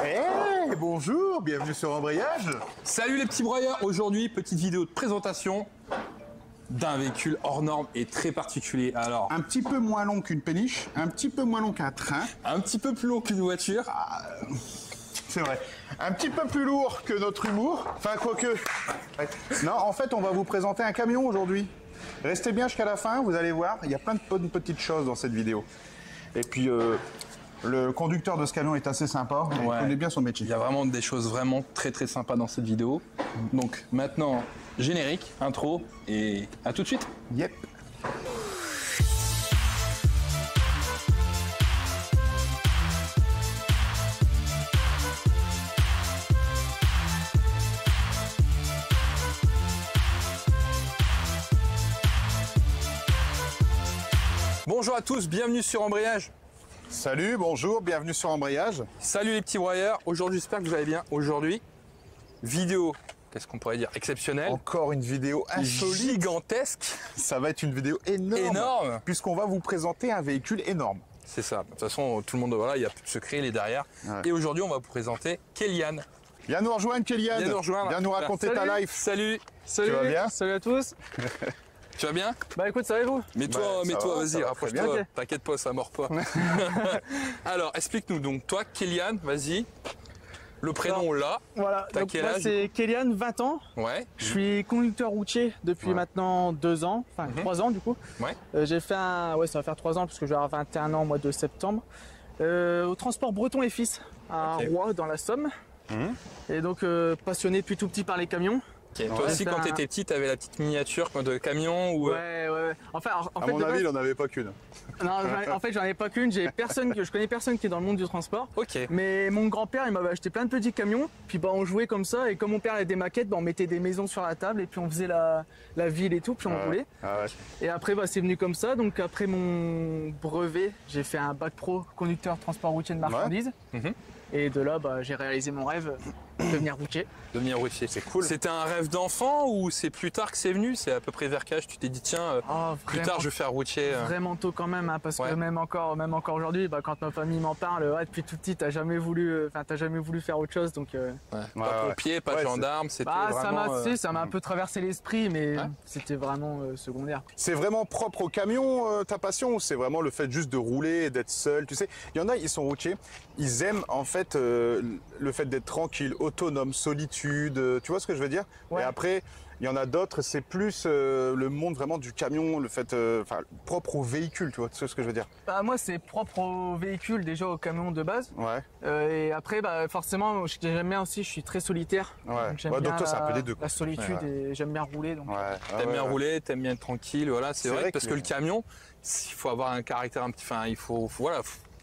Hey, bonjour, bienvenue sur Embrayage. Salut les petits broyeurs, aujourd'hui petite vidéo de présentation d'un véhicule hors norme et très particulier. Alors, Un petit peu moins long qu'une péniche, un petit peu moins long qu'un train. un petit peu plus long qu'une voiture. C'est vrai. Un petit peu plus lourd que notre humour. Enfin, quoique. Ouais. Non, en fait, on va vous présenter un camion aujourd'hui. Restez bien jusqu'à la fin, vous allez voir, il y a plein de bonnes petites choses dans cette vidéo. Et puis, le conducteur de ce camion est assez sympa, il connaît bien son métier. Il y a vraiment des choses vraiment très très sympas dans cette vidéo. Donc maintenant, générique, intro et à tout de suite. Yep. Bonjour à tous, bienvenue sur Embrayage. Salut, bonjour, bienvenue sur Embrayage. Salut les petits broyeurs, aujourd'hui j'espère que vous allez bien. Aujourd'hui, vidéo, qu'est-ce qu'on pourrait dire, exceptionnelle. Encore une vidéo insolite. Gigantesque. Ça va être une vidéo énorme. Énorme. Puisqu'on va vous présenter un véhicule énorme. C'est ça, de toute façon tout le monde, voilà, il n'y a plus de secret, il est derrière. Ouais. Et aujourd'hui on va vous présenter Kélian. Viens nous rejoindre, Kélian. Viens nous rejoindre. Viens nous raconter Salut. ta life. Salut. Salut, Tu vas bien salut à tous. Tu vas bien? Bah écoute, ça va et vous? Mets-toi, Bah, ça va, vas-y, ça va rapproche-toi, très bien. t'inquiète pas, ça mord pas. Alors, explique-nous donc, toi, Kélian, vas-y. Le prénom, on l'a. Voilà, T'as donc quel moi âge, c'est Kélian, 20 ans. Ouais. Je suis conducteur routier depuis Ouais. maintenant 2 ans, enfin 3 ans du coup. Ouais. J'ai fait ça va faire 3 ans parce que je vais avoir 21 ans au mois de septembre. Au transport Breton et Fils à Ok. Roy dans la Somme. Et donc passionné depuis tout petit par les camions. Ok. Toi aussi, J'ai quand fait t'étais petit, t'avais la petite miniature de camion ou. Ouais. Enfin, en À fait, mon de avis, base- il n'en avait pas qu'une. non, en fait, j'en ai pas qu'une. Je connais personne qui est dans le monde du transport. Ok. Mais mon grand-père, il m'avait acheté plein de petits camions, puis bah on jouait comme ça, et comme mon père avait des maquettes, bah on mettait des maisons sur la table, et puis on faisait la ville et tout, puis on roulait. Ah ouais. Et après, bah c'est venu comme ça, donc après mon brevet, j'ai fait un bac pro conducteur transport routier de marchandises. Mhm. Et de là, bah j'ai réalisé mon rêve, devenir routier. Devenir routier. C'est cool. C'était un rêve d'enfant ou c'est plus tard que c'est venu? C'est à peu près vers quel âge tu t'es dit, tiens, Oh, plus tard je vais faire routier. Vraiment tôt quand même, hein, parce Ouais. que même encore aujourd'hui, bah, quand ma famille m'en parle, ouais, depuis tout petit, t'as jamais voulu faire autre chose, donc. Ouais. Ouais, Pas ouais. pompier, pas Ouais, gendarme, c'était Bah, vraiment. ça m'a un peu traversé l'esprit, mais Ouais. c'était vraiment secondaire. C'est vraiment propre au camion, ta passion, ou c'est vraiment le fait juste de rouler et d'être seul? Tu sais, il y en a, ils sont routiers, ils aiment en fait le fait d'être tranquille, autonome, solitude, tu vois ce que je veux dire? Ouais. Et après, il y en a d'autres, c'est plus le monde vraiment du camion, le fait, enfin, propre au véhicule, tu vois ce que je veux dire? Bah, moi, c'est propre au véhicule, déjà au camion de base. Ouais, Et après, bah, forcément, j'aime bien aussi, je suis très solitaire. ouais. J'aime Ouais, donc bien toi, c'est un peu les deux, quoi. la solitude Ouais, et j'aime bien rouler. Donc. Ouais. T'aimes bien ouais. rouler, t'aimes bien être tranquille, voilà, c'est vrai, parce que le camion, il faut avoir un caractère un petit, enfin, il faut voilà,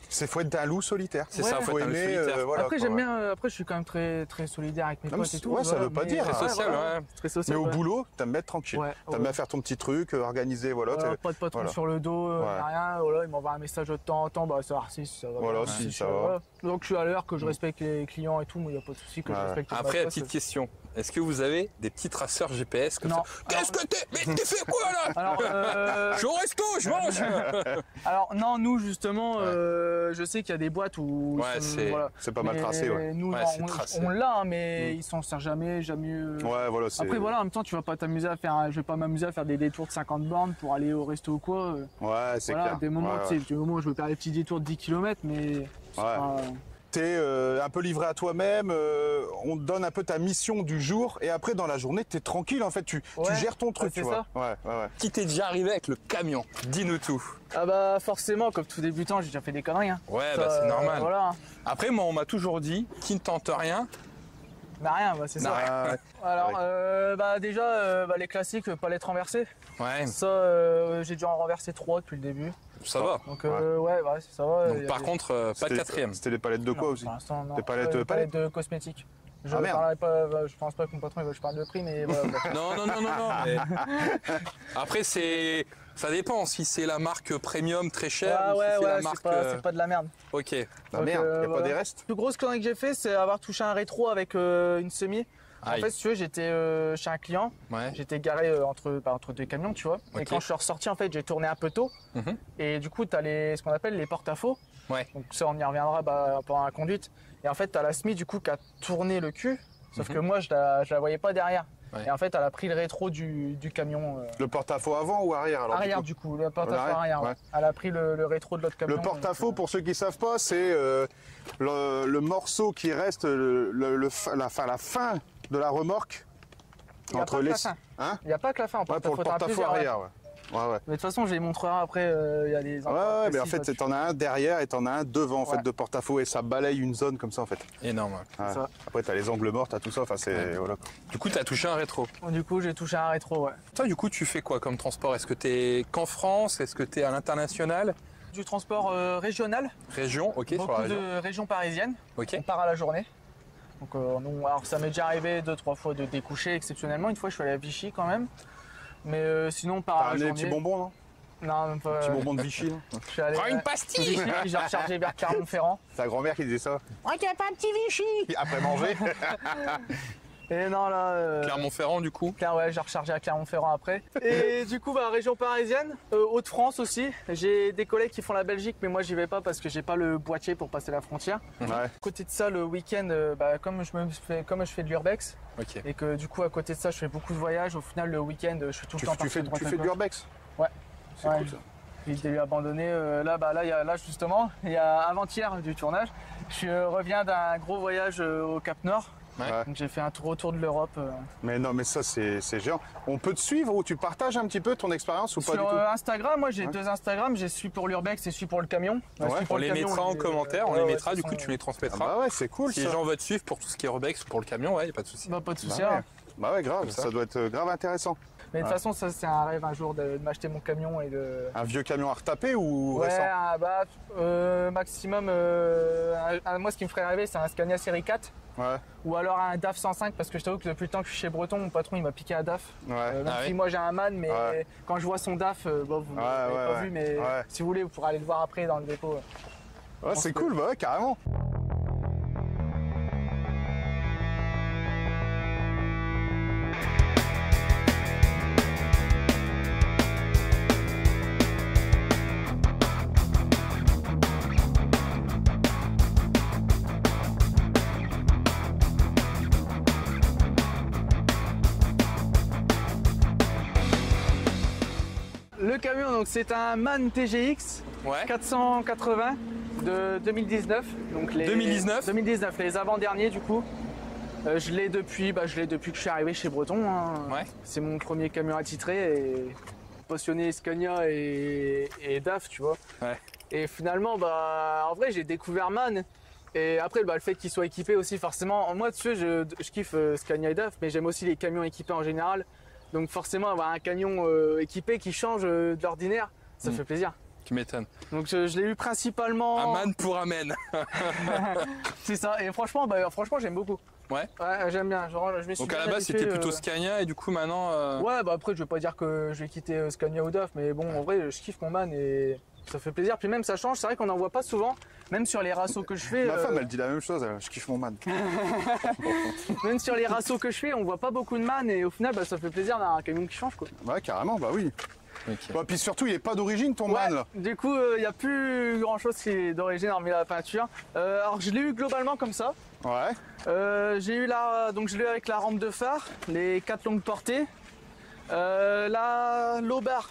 Faut être un loup solitaire. c'est Ouais. ça, faut être un aimer, solitaire. voilà, après, quoi, j'aime ouais. bien, après, je suis quand même très, très solidaire avec mes Non, mais potes et tout. ouais, ça voilà, veut pas mais- dire, Très social, ouais. Très Mais social. au ouais. boulot, t'aimes bien être tranquille. Ouais, T'aimes ouais. bien faire ton petit truc, organisé, voilà. Voilà, pas de patron voilà. sur le dos, Ouais. rien. Voilà, il m'envoie un message de temps en temps, bah ça va, si ça va. Voilà, bien, si, je- ça va. voilà. Donc je suis à l'heure, que je respecte les clients et tout, mais il n'y a pas de souci, que je Ouais. respecte les Après, la boss, petite question, est-ce que vous avez des petits traceurs GPS comme Non. ça? Qu'est-ce que t'es? Mais t'es fait quoi là? Alors, Je suis au resto, je mange. alors non, nous justement, je sais qu'il y a des boîtes où Ouais, c'est pas mal Mais tracé, ouais. Nous, Ouais, non, c'est tracé. on l'a, hein, mais ils s'en servent jamais. Ouais, voilà, c'est. Après voilà, en même temps, tu vas pas t'amuser à faire, je vais pas m'amuser à faire des détours de 50 bornes pour aller au resto ou quoi. Ouais, c'est Voilà, clair. des moments, Ouais, tu sais, des moments où je veux faire des petits détours de 10 km, mais c'est Ouais. pas- T'es un peu livré à toi-même, on te donne un peu ta mission du jour, et après, dans la journée, t'es tranquille, en fait, tu Ouais, gères ton truc, ouais, c'est tu vois. Ouais, ouais, ouais. Qui t'est déjà arrivé avec le camion? Dis-nous tout. Ah bah forcément, comme tout débutant, j'ai déjà fait des conneries. Hein. Ouais, Ça, bah c'est normal. Voilà, hein. Après, moi, on m'a toujours dit, qui ne tente rien, Bah rien, bah, c'est n'a ça. rien. Ouais. Alors, Ouais. bah déjà, les classiques, pas l'être renversé. Ouais, Ça, j'ai dû en renverser 3 depuis le début. ça va. Donc ouais, ça va. Donc par contre, pas de C'était- quatrième. C'était les palettes de quoi Non, aussi? pour l'instant, non. Des palettes, Des palettes de cosmétiques. Je Ah, merde. parlerai pas, je pense pas que mon patron il veut que je parle de prix, mais voilà. Bon. Non. mais- Après, ça dépend. Si c'est la marque premium très chère, ou si c'est la marque. c'est pas de la merde. Ok. Ah Donc, merde, y a pas voilà. des restes? La plus grosse connerie que j'ai fait, c'est avoir touché un rétro avec une semi. En Aïe. fait, si tu veux, j'étais chez un client, Ouais. j'étais garé entre deux camions, tu vois. Et Ok. quand je suis ressorti, en fait, j'ai tourné un peu tôt. Mhm. Et du coup, tu as ce qu'on appelle les porte-à-faux. Ouais. Donc ça, on y reviendra pendant la conduite. Et en fait, tu as la SMI, du coup, qui a tourné le cul. Sauf que moi, je la voyais pas derrière. Ouais. Et en fait, elle a pris le rétro du camion. Le porte-à-faux avant ou arrière alors, Arrière, du coup, le porte-à-faux L'arrière, arrière. Ouais. ouais. Elle a pris le rétro de l'autre camion. Le porte-à-faux, donc, pour ceux qui ne savent pas, c'est le morceau qui reste la fin de la remorque. Il y a pas que la fin. Hein il n'y a pas que la fin en Ouais, pour porte-à-faux. le t'en as porte-à-faux plusieurs, ouais. arrière. Ouais. Ouais, Mais de toute façon, je les montrerai après. Il y a des ouais, mais en précis, fait, là, t'en as un derrière et t'en as un devant en fait, Ouais. de porte-à-faux et ça balaye une zone comme ça en fait. Énorme. Ouais. ça. Après, t'as les angles morts, t'as tout ça. Enfin, c'est voilà. Du coup, tu as touché un rétro. Du coup, j'ai touché un rétro, ouais. Toi, du coup, tu fais quoi comme transport? Est-ce que tu es qu'en France? Est-ce que tu es à l'international? Du transport régional, Région? Ok, sur la beaucoup région. de régions parisiennes. Ok. On part à la journée. Donc, alors ça m'est déjà arrivé 2-3 fois de découcher exceptionnellement. Une fois, je suis allé à Vichy quand même. Mais sinon, on part T'as à la ramené des journée. petits bonbons, non Non, même pas. Petits bonbons de Vichy. là. Je suis allé Prends une à pastille! Vichy, puis j'ai rechargé vers Clermont-Ferrand. C'est ta grand-mère qui disait ça. Ouais, tu pas un petit Vichy après manger. Et non, là. Clermont-Ferrand, du coup. Ouais, j'ai rechargé à Clermont-Ferrand après. Et du coup, région parisienne, Hauts-de-France aussi. J'ai des collègues qui font la Belgique, mais moi j'y vais pas parce que j'ai pas le boîtier pour passer la frontière. Ouais. À côté de ça, le week-end, comme je fais de l'urbex Ok. et que du coup, à côté de ça, je fais beaucoup de voyages. Au final, le week-end, je suis tout le temps Tu parti fais, de droite tu à fais de gauche. l'urbex. Ouais. C'est Ouais. cool ça. J'ai été abandonné. Là, justement, il y a avant-hier du tournage. Je reviens d'un gros voyage au Cap Nord. Ouais. Ouais. Donc j'ai fait un tour autour de l'Europe. Mais non, mais ça, c'est géant. On peut te suivre ou tu partages un petit peu ton expérience ou pas Sur du tout Instagram, moi j'ai Ouais. 2 Instagram, j'ai celui pour l'urbex et celui pour le camion. Ouais. Celui pour On le les camion, mettra en j'ai- commentaire, on ouais, les ouais, mettra, de du toute coup, façon, tu les Ah transmettras. bah ouais, c'est cool Si ça. les gens veulent te suivre pour tout ce qui est Urbex ou pour le camion, ouais, y a pas de souci. pas de souci. Bah ouais. hein. Bah ouais, grave, Comme ça. ça doit être grave intéressant. Mais de toute Ouais. façon, ça c'est un rêve un jour de m'acheter mon camion et de. Un vieux camion à retaper ou Ouais, récent maximum. Moi, ce qui me ferait rêver, c'est un Scania série 4 Ouais, ou alors un DAF 105 parce que je t'avoue que depuis le temps que je suis chez Breton, mon patron il m'a piqué un DAF. ouais. Même Ah si ouais. moi j'ai un MAN, mais Ouais. quand je vois son DAF, bon, vous ne l'avez ouais, pas ouais. vu, mais Ouais. si vous voulez, vous pourrez aller le voir après dans le dépôt. Ouais, c'est cool, bah ouais, carrément. Le camion, donc c'est un MAN TGX Ouais. 480 de 2019. Donc 2019, les avant-derniers du coup. Je l'ai depuis que je suis arrivé chez Breton. hein. Ouais. C'est mon premier camion attitré et passionné Scania et DAF, tu vois. Ouais. Et finalement, en vrai, j'ai découvert MAN. Et après, le fait qu'il soit équipé aussi, forcément. Moi, tu sais, je kiffe Scania et DAF, mais j'aime aussi les camions équipés en général. Donc forcément, avoir un camion équipé qui change de l'ordinaire, ça fait plaisir. Tu m'étonnes. Donc je l'ai eu principalement. Aman pour Amen. C'est ça. Et franchement, j'aime beaucoup. Ouais. Ouais, j'aime bien. Genre, je me suis Donc à la bien base, habitué, c'était plutôt Scania et du coup, maintenant. Ouais, après, je vais pas dire que je vais quitter Scania ou DAF, mais bon, en vrai, je kiffe mon MAN et ça fait plaisir. Puis même, ça change. C'est vrai qu'on en voit pas souvent. Même sur les rassos que je fais. Ma femme, elle dit la même chose, je kiffe mon man. Même sur les rassos que je fais, on voit pas beaucoup de MAN et au final, ça fait plaisir d'avoir un camion qui change, quoi. Ouais, carrément, bah oui. Ok. Bah, puis surtout, il est pas d'origine ton man là. Du coup, il n'y a plus grand chose qui est d'origine hormis la peinture. Alors, je l'ai eu globalement comme ça. Ouais. J'ai eu donc je l'ai eu avec la rampe de phare, les 4 longues portées. L'aubar,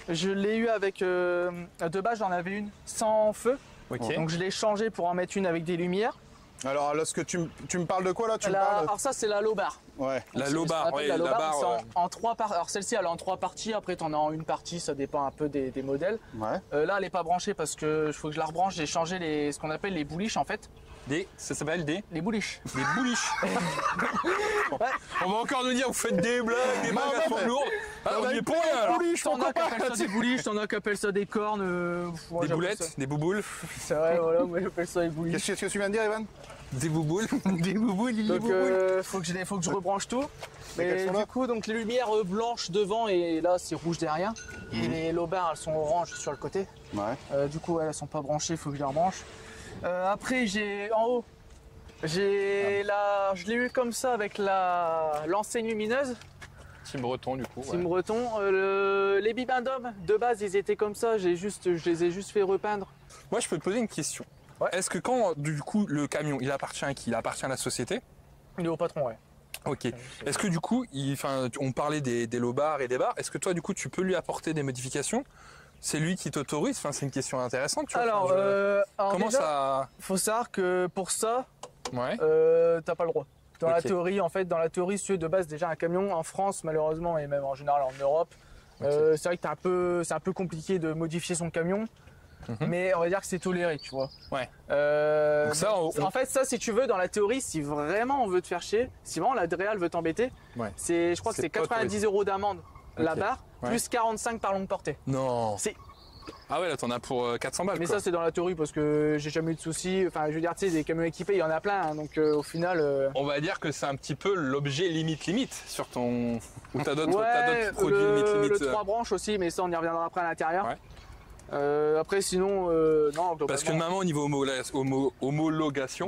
je l'ai eu avec de base, j'en avais une sans feu. Ok. Donc je l'ai changé pour en mettre une avec des lumières. Alors, lorsque tu me parles de quoi là tu me La- parles Alors ça c'est la low bar. Ouais. La C'est low ce qu'on bar, appelle ouais, la low la bar, barre. c'est en 3 parties. Alors celle-ci elle est en 3 parties, après t'en as en une partie, ça dépend un peu des modèles. Ouais. Là elle est pas branchée parce que faut que je la rebranche, j'ai changé ce qu'on appelle les bouliches en fait. Ça s'appelle des Les bouliches. bouliches. On va encore nous dire, vous faites des blagues, des Non, blagues mais- trop lourdes. Ah, on y est pour rien alors. T'en as qui appellent ça des bouliches, t'en as qui appellent ça des cornes. Moi, Des j'appelle boulettes, ça- des bouboules. C'est vrai, voilà, moi j'appelle ça des bouliches. Qu'est-ce que tu viens de dire, Evan? Des bouboules. Des bouboules, des Donc bouboules. faut que je rebranche tout. Lesquelles Mais sont du là coup, donc les lumières blanches devant et là c'est rouge derrière. Et les low bars elles sont oranges sur le côté. Ouais. Du coup elles sont pas branchées, il faut que je les rebranche. Après j'ai en haut Je l'ai eu comme ça avec l'enseigne lumineuse. Team Breton du coup. Team Ouais. Breton. Les bibendums, de base, ils étaient comme ça. Je les ai juste fait repeindre. Moi, je peux te poser une question. Ouais. Est-ce que quand, du coup, le camion, il appartient à qui? Il appartient à la société? Il est au patron, ouais. Ok. Est-ce que du coup, on parlait des low-bars et des bars, est-ce que toi, du coup, tu peux lui apporter des modifications? C'est lui qui t'autorise? Enfin, c'est une question intéressante, tu vois. Alors, Comment déjà, ça... faut savoir que pour ça, Ouais. t'as pas le droit. Dans Ok. la théorie, en fait, si tu veux, de base, déjà un camion en France, malheureusement, et même en général en Europe, Ok. c'est vrai que c'est un peu compliqué de modifier son camion, Mhm. mais on va dire que c'est toléré, tu vois. Ouais. Donc ça, en fait, ça, si tu veux, dans la théorie, si vraiment on veut te faire chier, si vraiment la DREAL veut t'embêter, Ouais. je crois que C'est c'est pas 90 € d'amende la Ok. barre, Ouais. plus 45 par longue portée. Non. C'est- Ah ouais, là, t'en as pour 400 balles, Mais quoi. ça, c'est dans la théorie parce que j'ai jamais eu de soucis. Enfin, je veux dire, tu sais, des camions équipés, il y en a plein, hein, donc au final. On va dire que c'est un petit peu l'objet limite sur ton... Ou t'as d'autres Ouais, produits le limite. 3 branches aussi, mais ça, on y reviendra après à l'intérieur. Ouais. Après, sinon, non. Parce que globalement, maman, au niveau homologation...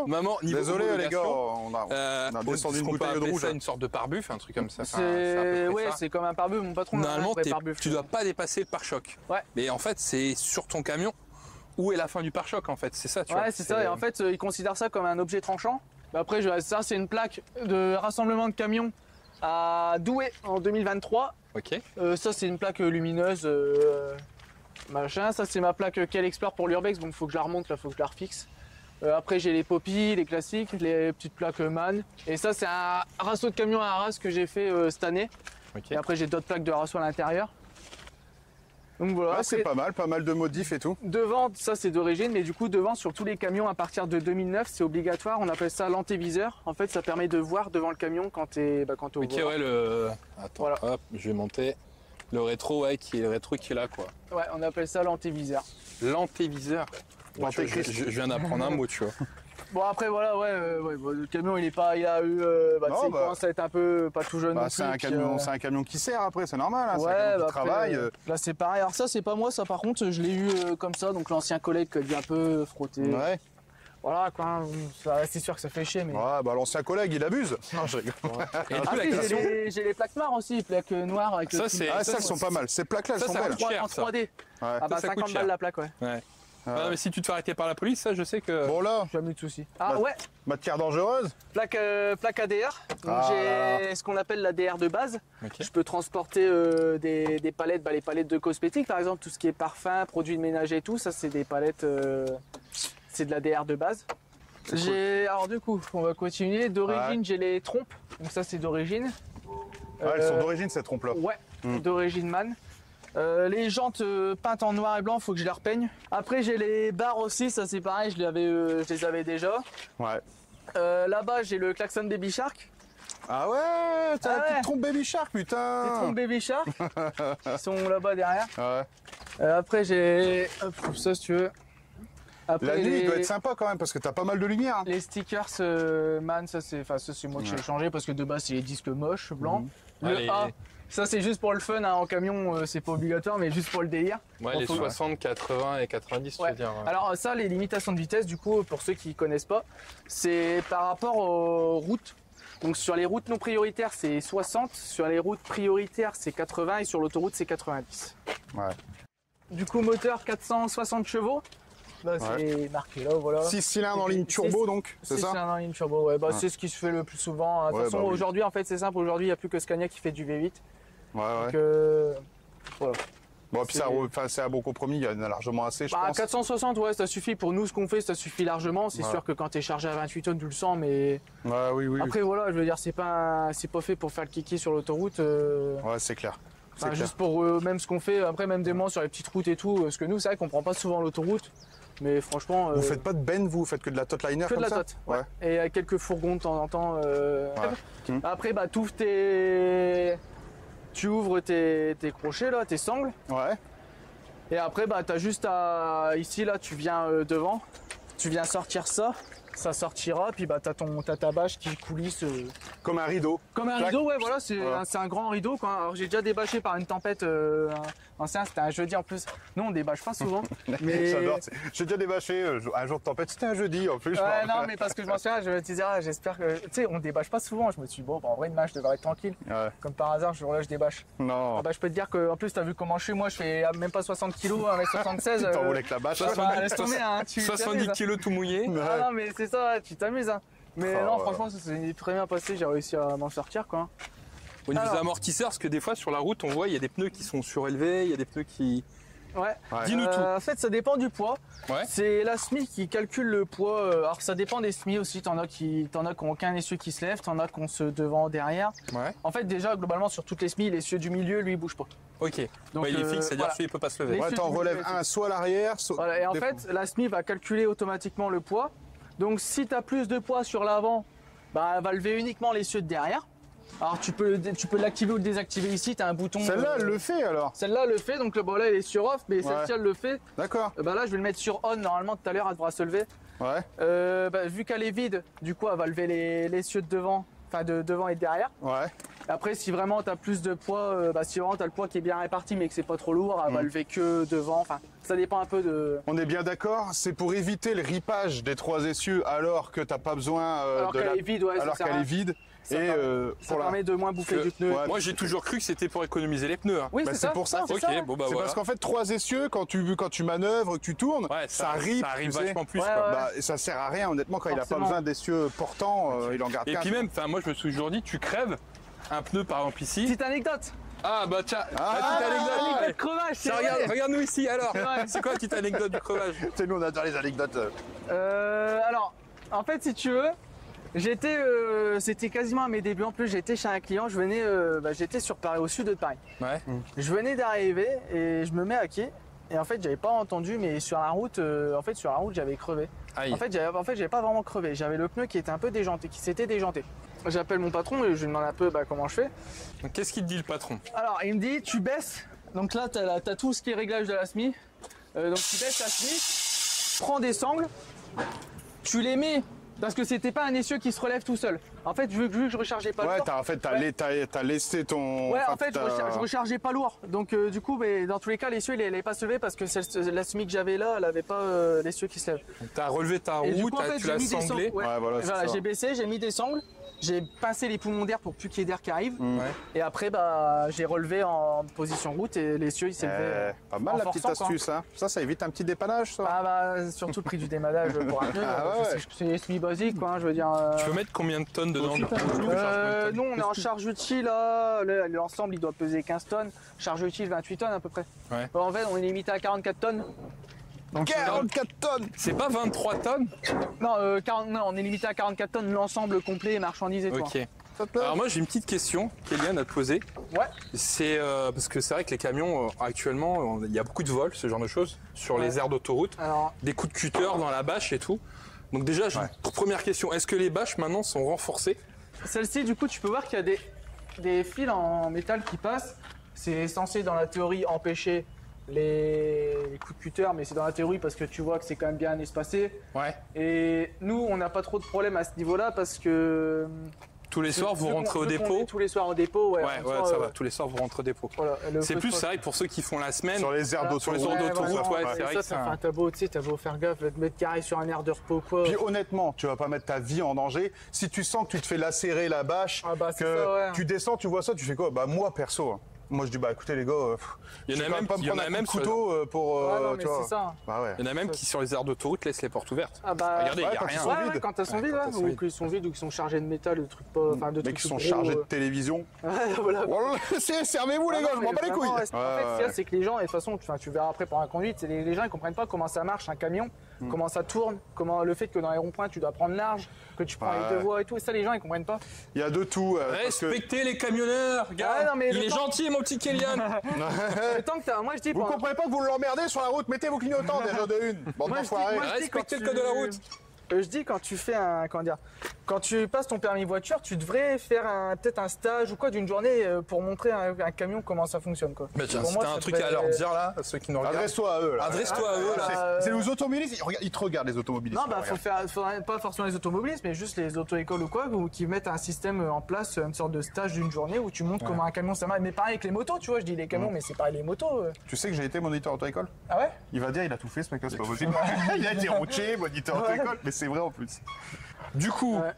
Maman, niveau Désolé les gars, homologation, on a descendu est-ce une qu'on peut bouteille de appeler rouge. ça une sorte de pare-buff, un truc comme ça. Enfin, c'est à peu c'est près ouais, ça. c'est comme un pare-buff. Mon patron, Normalement, un vrai pare-buff. tu dois pas dépasser le pare-choc. Ouais. Mais en fait, c'est sur ton camion où est la fin du pare-choc, en fait. C'est ça, tu vois. Ouais, c'est ça. Et en fait, ils considèrent ça comme un objet tranchant. Mais après, ça, c'est une plaque de rassemblement de camions à Douai en 2023. Ok. Ça, c'est une plaque lumineuse. Machin. Ça, c'est ma plaque qu'elle explore pour l'Urbex, donc il faut que je la remonte, là, faut que je la refixe. Après, j'ai les Poppy, les classiques, les petites plaques MAN. Et ça, c'est un rasso de camion à Arras que j'ai fait cette année. Ok. Et après, j'ai d'autres plaques de rasso à l'intérieur. Donc voilà. Ouais, c'est Après, pas mal de modifs et tout. devant, ça c'est d'origine, mais du coup, devant, sur tous les camions à partir de 2009, c'est obligatoire. On appelle ça l'antéviseur. En fait, ça permet de voir devant le camion quand t'es au Ok, volant. ouais, le. Attends, Voilà. hop, je vais monter. Le rétro, ouais, le rétro qui est là, quoi. Ouais, on appelle ça l'antéviseur. L'antéviseur. Ouais, tu vois, L'antéchrist. je viens d'apprendre un mot, tu vois. Bon après voilà bon, le camion il a eu Non, tu sais, il bah. commence à être un peu pas tout jeune non C'est plus, un puis, camion, c'est un camion qui sert après, c'est normal. Hein, c'est un ouais, camion bah, qui après, travaille. là c'est pareil. Alors ça c'est pas moi, ça par contre je l'ai eu comme ça, donc l'ancien collègue qui a dû un peu frotter. Ouais. Voilà quoi, hein, c'est sûr que ça fait chier mais. Ouais, bah l'ancien collègue il abuse. Non, je rigole. Et du coup, Ah la si, question. j'ai les plaques noires aussi, les plaques noires avec le Ça, petit- c'est- Ah, ça, elles sont pas mal. Ces plaques-là, elles Ça, sont ça belles. coûte cher, en ça. 3D. Ouais. Ah bah ça coûte 50 cher. balles la plaque, ouais. Ouais. Ouais. Non, mais si tu te fais arrêter par la police, ça, je sais que. Bon là, Jamais eu de soucis. Ah Bah, ouais, matière dangereuse. plaque ADR. Donc Ah j'ai ce qu'on appelle l'ADR de base. Ok. Je peux transporter des palettes, les palettes de cosmétiques par exemple, tout ce qui est parfum, produits de ménage et tout, ça c'est des palettes, c'est de l'ADR de base. Alors du coup, on va continuer. D'origine, Ouais. j'ai les trompes, donc ça c'est d'origine. Ah, elles sont Euh, d'origine ces trompes là. Ouais, Hmm. d'origine MAN. Les jantes peintes en noir et blanc, faut que je les repeigne. Après j'ai les barres aussi, ça c'est pareil, je les avais déjà. Ouais. Là-bas j'ai le klaxon Baby Shark. Ah ouais, t'as Ah la ouais. petite trompe Baby Shark, Les putain. trompes Baby Shark, qui sont là-bas derrière. Ouais. Après j'ai, hop, ça si tu veux. Après, La nuit, les, il doit être sympa quand même parce que t'as pas mal de lumière. Hein. les stickers MAN, ça c'est moi que j'ai changé parce que de base c'est les disques moches blancs. Le Allez. A, ça c'est juste pour le fun, hein, en camion c'est pas obligatoire mais juste pour le délire. Ouais, Bon, les faut- 60, 80 et 90, tu Ouais. veux dire. Ouais. Alors ça, les limitations de vitesse, du coup, pour ceux qui connaissent pas, c'est par rapport aux routes. Donc sur les routes non prioritaires, c'est 60, sur les routes prioritaires, c'est 80 et sur l'autoroute, c'est 90. Ouais. Du coup, moteur 460 chevaux. Là, c'est marqué là, voilà. 6 cylindres en ligne turbo donc, c'est Six ça? cylindres en ligne turbo, ouais. Bah, c'est ce qui se fait le plus souvent. De toute Ouais, façon, bah oui. aujourd'hui, en fait, c'est simple. Aujourd'hui, il n'y a plus que Scania qui fait du V8. Ouais, ouais. Donc, voilà. Bon, puis c'est un bon compromis, il y en a largement assez, je Bah, pense. 460, ouais, ça suffit. Pour nous, ce qu'on fait, ça suffit largement. C'est Ouais. sûr que quand tu es chargé à 28 tonnes, tu le sens, mais. Ouais, oui, oui. Après voilà, je veux dire, c'est pas fait pour faire le kiki sur l'autoroute. Ouais, c'est clair. C'est Enfin, clair. juste pour même ce qu'on fait, après même des moments sur les petites routes et tout, parce que nous c'est vrai qu'on prend pas souvent l'autoroute, mais franchement. Vous faites pas de bend, vous faites que de la tot liner que de comme la ça? tote, ouais. Et quelques fourgons de temps en temps. Hmm. Après bah tu ouvres tes crochets là, tes sangles, Ouais. et après bah t'as juste à ici là tu viens devant, tu viens sortir ça. ça sortira, puis bah t'as ta bâche qui coulisse. Comme un rideau. Comme un Clac. rideau, ouais, voilà, c'est Voilà. un grand rideau, quoi. Alors j'ai déjà débâché par une tempête ancien, c'était un jeudi en plus. Nous on débâche pas souvent. Mais... J'adore. J'ai déjà débâché un jour de tempête. C'était un jeudi en plus. je me Ouais, rappelle. non, mais parce que je m'en souviens, je me disais, ah, j'espère que. Tu sais, on débâche pas souvent. Je me suis dit, bon, bah, en vrai, une match, je devrais être tranquille. Ouais. Comme par hasard, ce jour-là, je débâche. Non. Ah bah, je peux te dire qu'en plus, t'as vu comment je suis. Moi, je fais même pas 60 kilos, 1m76. T'enroules avec la bâche. Bah, laisse tomber, hein. Tu 70 t'amuses, hein. kilos tout mouillé. Ah non, mais c'est ça, tu t'amuses, hein. Mais Oh, non, ouais. franchement, ça s'est très bien passé. J'ai réussi à m'en sortir, quoi. Au niveau Alors. des amortisseurs, parce que des fois sur la route, on voit il y a des pneus qui sont surélevés, il y a des pneus qui. Ouais. Ouais. Dis-nous tout. En fait, ça dépend du poids. Ouais. C'est la SMI qui calcule le poids. Alors, ça dépend des SMI aussi. T'en as qui ont aucun essieu qui se lève, t'en as qui ont ce devant, derrière. Ouais. En fait, déjà, globalement, sur toutes les SMI, l'essieu du milieu, lui, il bouge pas. Ok. Donc, Ouais, il est fixe, c'est-à-dire voilà. celui il peut pas se lever. Les- Ouais, t'en relèves un soit à l'arrière, soit. Voilà, et en des- fait, la SMI va calculer automatiquement le poids. Donc, si tu as plus de poids sur l'avant, bah, elle va lever uniquement l'essieu de derrière. Alors, tu peux l'activer ou le désactiver ici. Tu as un bouton. Celle-là, elle le fait alors. Celle-là le fait. Donc, bon, là, elle est sur off, mais celle-ci, elle le fait. D'accord. Bah, là, je vais le mettre sur on. Normalement, tout à l'heure, elle devra se lever. Ouais. Bah, vu qu'elle est vide, du coup, elle va lever l'essieu de devant. Enfin, de devant et de derrière. Ouais. Après, si vraiment tu as plus de poids, si vraiment tu as le poids qui est bien réparti mais que c'est pas trop lourd, elle va lever que devant. Enfin, ça dépend un peu de. On est bien d'accord, c'est pour éviter le ripage des trois essieux alors que t'as pas besoin Alors de qu'elle est vide, ouais, alors ça sert qu'elle à- est vide. ça Et permet- Ça pour la- permet de moins bouffer Que- du pneu. Ouais. Moi j'ai toujours cru que c'était pour économiser les pneus. Hein. Oui, Bah, c'est c'est ça. pour ça. C'est Ok, ça. bon bah c'est voilà. parce qu'en fait trois essieux quand tu manœuvres, que tu tournes, Ouais, ça ripe, ça arrive tu sais. vachement plus. Ouais, quoi. ouais. Bah, et ça sert à rien honnêtement quand il a pas Forcément. besoin d'essieux portants, il en garde Et qu'un. puis même, enfin moi je me suis toujours dit, tu crèves un pneu par exemple ici. Petite anecdote. Ah bah tiens, Ah, la petite anecdote. Anecdote ouais. crevage, c'est Ça, vrai. regarde-nous ici alors. Ouais. C'est quoi la petite anecdote du crevage? Tu sais, nous on adore les anecdotes. Alors, en fait, si tu veux, c'était quasiment à mes débuts. En plus, j'étais chez un client. J'étais sur Paris, au sud de Paris. Ouais. Je venais d'arriver et je me mets à quai. Et en fait, j'avais pas entendu, mais sur la route, j'avais crevé. Aïe. En fait, j'avais pas vraiment crevé. J'avais le pneu qui était un peu déjanté, qui s'était déjanté. J'appelle mon patron et je lui demande un peu comment je fais. Donc, qu'est-ce qu'il te dit le patron? Alors, il me dit, tu baisses. Donc là, t'as tout ce qui est réglage de la SMI. Donc tu baisses la SMI, prends des sangles, tu les mets. Parce que c'était pas un essieu qui se relève tout seul. En fait, vu que je rechargeais pas Ouais, lourd. t'as laissé ton. Ouais, enfin, en fait, t'as- je rechargeais pas lourd. Donc, du coup, mais dans tous les cas, l'essieu, il allait pas se lever parce que la SMI que j'avais là, elle avait pas l'essieu qui se lève. T'as relevé ta Et du roue, coup, en fait, tu j'ai l'as mis des sanglé. sangles. Ouais, voilà, c'est ça. J'ai baissé, j'ai mis des sangles, j'ai pincé les poumons d'air pour plus qu'il y ait d'air qui arrive. Mm. Ouais. Et après, j'ai relevé en position route et l'essieu, il s'est levé. Pas mal en la petite forçant, quoi. astuce, hein. Ça évite un petit dépannage, ça. Ah bah, surtout le prix du démadage pour un pneu. Ah ouais. C'est SMI basique, quoi, hein, je veux dire. Tu peux mettre combien de tonnes dedans? Nous, on est en charge utile, là. L'ensemble, il doit peser 15 tonnes. Charge utile, 28 tonnes à peu près. Ouais. En fait, on est limité à 44 tonnes. Donc, 44 tonnes. C'est pas 23 tonnes? non, on est limité à 44 tonnes, l'ensemble complet, marchandises et tout. Ok. Ça te plaît Alors moi j'ai une petite question qu'Eliane a te poser. Ouais. C'est parce que c'est vrai que les camions actuellement il y a beaucoup de vols, ce genre de choses, sur Ouais. les aires d'autoroute, Alors, des coups de cutter dans la bâche et tout. Donc déjà j'ai une première question, est-ce que les bâches maintenant sont renforcées? celle-ci, du coup, tu peux voir qu'il y a des fils en métal qui passent. C'est censé, dans la théorie, empêcher les coups de cutter, mais c'est dans la théorie parce que tu vois que c'est quand même bien espacé. Ouais. Et nous, on n'a pas trop de problème à ce niveau-là parce que. Tous les soirs vous rentrez au Vu qu'on dépôt? est tous les soirs au dépôt, ouais. Ouais, en ouais, soi, ça va, tous les soirs vous rentrez au dépôt. Voilà, C'est plus c'est vrai que pour ceux qui font la semaine. Sur les aires Voilà. d'autoroute. Sur les aires d'autoroute, vraiment, ouais, c'est vrai que ça ça- fait un tableau, tu sais, t'as beau faire gaffe, te mettre carré sur un air de repos, quoi. Puis honnêtement, tu vas pas mettre ta vie en danger. Si tu sens que tu te fais lacérer la bâche, Ah bah, c'est que ça, ouais. tu descends, tu vois ça, tu fais quoi? Bah moi perso, hein. Moi je dis bah écoutez les gars, Il y en a je vais même pas me qui- il y en prendre a un même coup de sur- couteau pour Ah non, mais tu vois. c'est ça. Bah ouais. Il y en a même qui sur les aires d'autoroute laissent les portes ouvertes. Ah bah, Regardez, il ouais, n'y a quand rien. ils sont ouais, vides. quand elles sont vides, quand ouais, elles sont ou vides. qu'ils sont vides ou qu'ils sont chargés de métal, de trucs pas. Enfin, de Mais trucs qui sont gros, chargés de télévision. Ouais, voilà. Voilà, servez-vous les Ah gars, non, je m'en mais bats les couilles. vraiment, ouais, en fait, ce qu'il y a, Ouais, c'est que les gens, et de toute façon, tu verras après pour la conduite, c'est les gens ils comprennent pas comment ça marche un camion, comment ça tourne, comment le fait que dans les ronds-points tu dois prendre large, que tu prends Ouais. les deux voies et tout, et ça les gens ils comprennent pas. Il y a de tout. parce que- Respectez les camionneurs, gars. Ah, non, mais Il le est temps- gentil mon petit Kélian. Le temps que t'as, moi je dis, Vous comprenez pas que vous l'emmerdez sur la route, mettez vos clignotants déjà de une. Bande Moi, je dis- d'enfoirés. moi, je dis, Respectez quand le code de la route. je dis quand tu fais quand tu passes ton permis voiture, tu devrais faire peut-être un stage ou quoi d'une journée pour montrer à un camion comment ça fonctionne, quoi. Mais tiens, Pour si moi, t'as un ça truc devrait- à leur dire là, à ceux qui nous regardent. Adresse-toi à eux, là. Adresse-toi à eux là. C'est les automobilistes, ils te regardent, les automobilistes. Non, bah faudrait pas forcément les automobilistes, mais juste les auto-écoles ou quoi, ou qui mettent un système en place, une sorte de stage d'une journée où tu montres comment un camion ça marche. Mais pareil avec les motos, tu vois, je dis les camions, mais c'est pareil les motos. Tu sais que j'ai été moniteur auto-école? Ah ouais? Il va dire, il a tout fait, ce mec-là, c'est pas possible. Il a été routier, moniteur auto-école, mais c'est vrai en plus. Du coup, Ouais.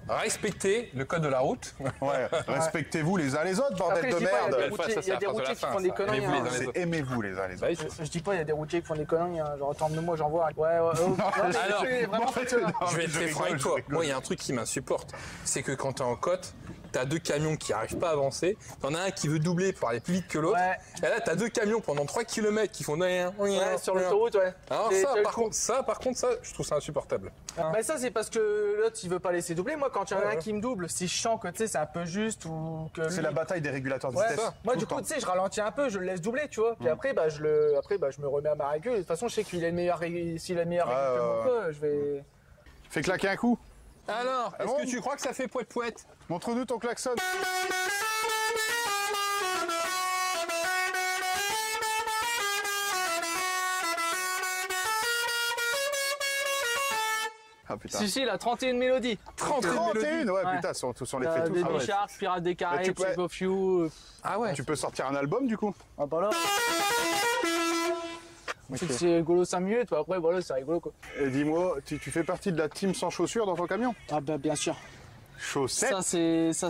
respectez le code de la route. Ouais, respectez-vous les uns les autres, bordel Après, je de dis pas, il y a merde. des routiers, Ça, il y a c'est des la phrase de la routiers qui fin, font des ça. conneries. Aimez-vous les hein. uns les C'est autres. aimez-vous les uns les Bah autres. oui, Je dis pas, il y a des routiers qui font des conneries, hein. Genre, attends de moi, j'en vois. Ouais, Alors, vraiment, je vais être très franc avec je toi. rigole. Moi, il y a un truc qui m'insupporte. C'est que quand t'es en côte, t'as deux camions qui arrivent pas à avancer. T'en as un qui veut doubler pour aller plus vite que l'autre. Ouais. Et là, t'as deux camions pendant 3 km qui font rien. Ouais, sur l'autoroute, ouais. Alors C'est- ça, c'est le par coup. contre, je trouve ça insupportable. Mais ça, c'est parce que l'autre, il veut pas laisser doubler. Moi, quand il y en a un qui me double, si je sens que tu sais, c'est un peu juste ou que. C'est lui- la bataille des régulateurs de Ouais, vitesse. moi, tout du le temps. coup, tu sais, je ralentis un peu, je le laisse doubler, tu vois. Puis après, je me remets à ma règle. De toute façon, je sais qu'il a le meilleur s'il a le meilleur règle que moi, quoi, je vais. Fais claquer un coup. Alors, est-ce bon que tu crois que ça fait poète-poète? Montre-nous ton klaxon. Ah putain. Si, il a 31 mélodies. 31, ouais, Ouais. putain, sont les faits tous. Baby Ah ouais. Shark, Pirates des Caraïbes, tu peux- Shape of You. Ah ouais. Tu peux sortir un album du coup. Ah bah là. C'est rigolo 5 minutes, puis après, voilà, c'est rigolo, quoi. Et dis-moi, tu fais partie de la team sans chaussures dans ton camion? Ah bah, bien sûr. Chaussettes. Ça,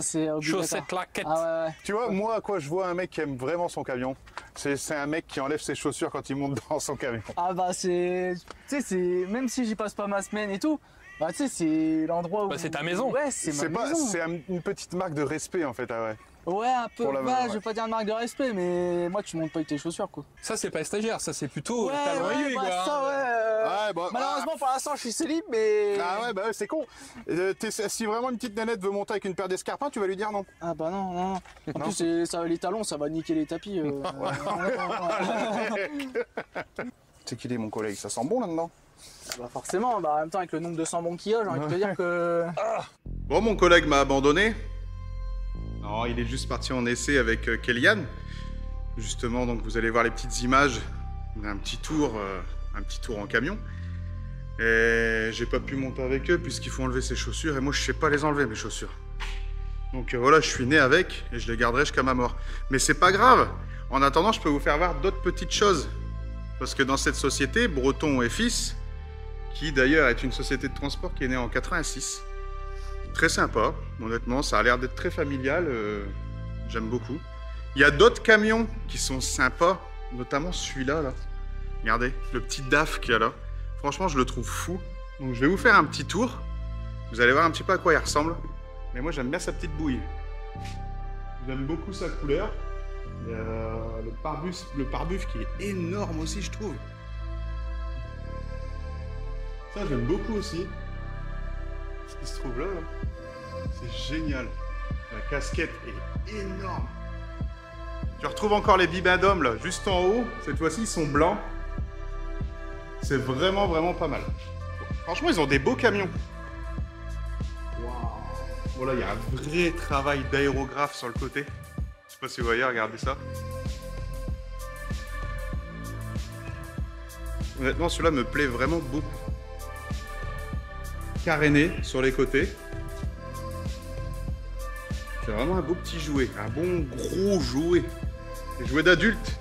c'est obligatoire. Chaussette laquette. Ah ouais. Tu vois, moi, à quoi je vois un mec qui aime vraiment son camion, c'est un mec qui enlève ses chaussures quand il monte dans son camion. Ah bah c'est, tu sais, c'est même si j'y passe pas ma semaine et tout, bah tu sais c'est l'endroit où. Bah, c'est ta maison. Ouais, c'est ma maison. C'est une petite marque de respect en fait, ah ouais. Ouais, un peu. Pour la maison, Ouais, ouais. je vais pas dire une marque de respect, mais moi tu montes pas avec tes chaussures, quoi. Ça, c'est pas stagiaire, ça, c'est plutôt Ouais, talon aiguille, bah, quoi. ça, ouais. Ouais, bon, Malheureusement pour l'instant je suis célib, mais. Ah ouais, bah ouais, c'est con. Si vraiment une petite nénette veut monter avec une paire d'escarpins, tu vas lui dire non. Ah bah non, non. En Non. plus les talons, ça va niquer les tapis. C'est qu'il est mon collègue, ça sent bon là-dedans. Bah forcément, bah en même temps avec le nombre de sambons qu'il y a, j'ai envie de te dire que. Bon, mon collègue m'a abandonné. Non, il est juste parti en essai avec Kellyanne. Justement, donc vous allez voir les petites images d'un petit tour en camion. Et j'ai pas pu monter avec eux puisqu'il faut enlever ses chaussures et moi je sais pas les enlever mes chaussures. Donc voilà, je suis né avec et je les garderai jusqu'à ma mort. Mais c'est pas grave. En attendant, je peux vous faire voir d'autres petites choses. Parce que dans cette société, Breton et Fils, qui d'ailleurs est une société de transport qui est née en 86. Très sympa, honnêtement, ça a l'air d'être très familial, j'aime beaucoup. Il y a d'autres camions qui sont sympas, notamment celui-là, là. Regardez, le petit DAF qu'il y a là. Franchement, je le trouve fou. Donc je vais vous faire un petit tour. Vous allez voir un petit peu à quoi il ressemble. Mais moi, j'aime bien sa petite bouille. J'aime beaucoup sa couleur. Il y a le pare-buff qui est énorme aussi, je trouve. Ça, j'aime beaucoup aussi. Ce qui se trouve là, c'est génial. La casquette est énorme. Tu retrouves encore les bibendums là, juste en haut. Cette fois-ci, ils sont blancs. C'est vraiment, vraiment pas mal. Franchement, ils ont des beaux camions. Waouh. Bon là, il y a un vrai travail d'aérographe sur le côté. Je sais pas si vous voyez, regardez ça. Honnêtement, celui-là me plaît vraiment beaucoup. Caréné sur les côtés. C'est vraiment un beau petit jouet, un bon gros jouet. Des jouets d'adulte.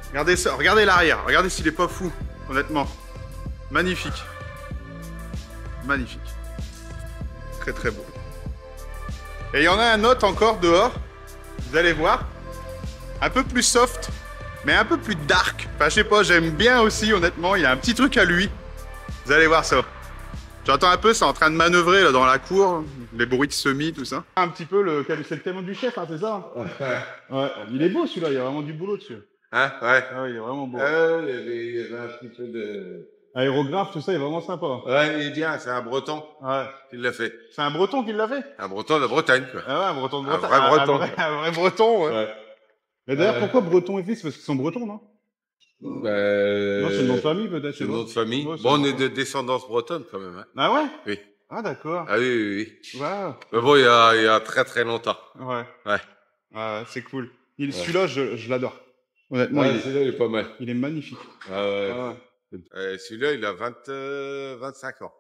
Regardez ça, regardez l'arrière, regardez s'il est pas fou, honnêtement. Magnifique. Magnifique. Très très beau. Et il y en a un autre encore dehors, vous allez voir. Un peu plus soft, mais un peu plus dark. Enfin, je sais pas, j'aime bien aussi, honnêtement. Il y a un petit truc à lui. Vous allez voir ça. J'entends un peu, c'est en train de manœuvrer là dans la cour, les bruits de semis, tout ça. Un petit peu c'est le thème du chef, hein, c'est ça? Ouais. Il est beau celui-là, il y a vraiment du boulot dessus. Hein? Ouais. Ah ouais, il est vraiment beau. Il y avait un petit peu de... Aérographe, tout ça, il est vraiment sympa. Ouais, il est bien, c'est un breton Ouais. qui l'a fait. C'est un breton qui l'a fait? Un breton de Bretagne, quoi. Ah ouais, un breton de Un Bretagne. vrai breton. Un vrai breton, ouais. Ouais. Mais d'ailleurs, pourquoi breton et fils? Parce qu'ils sont bretons, non? Non, c'est le nom de famille peut-être. C'est le nom de famille. Ouais, c'est Bon, on bon. est de descendance bretonne quand même. Hein. Ah ouais? Oui. Ah d'accord. Ah oui, oui, oui. Waouh. Mais bon, il y a très très longtemps. Ouais. Ouais. Ah, c'est cool. Celui-là, je l'adore. Honnêtement, Ouais, celui-là, il est pas mal. il est magnifique. Ah ouais. Ah Celui-là, il a 25 ans.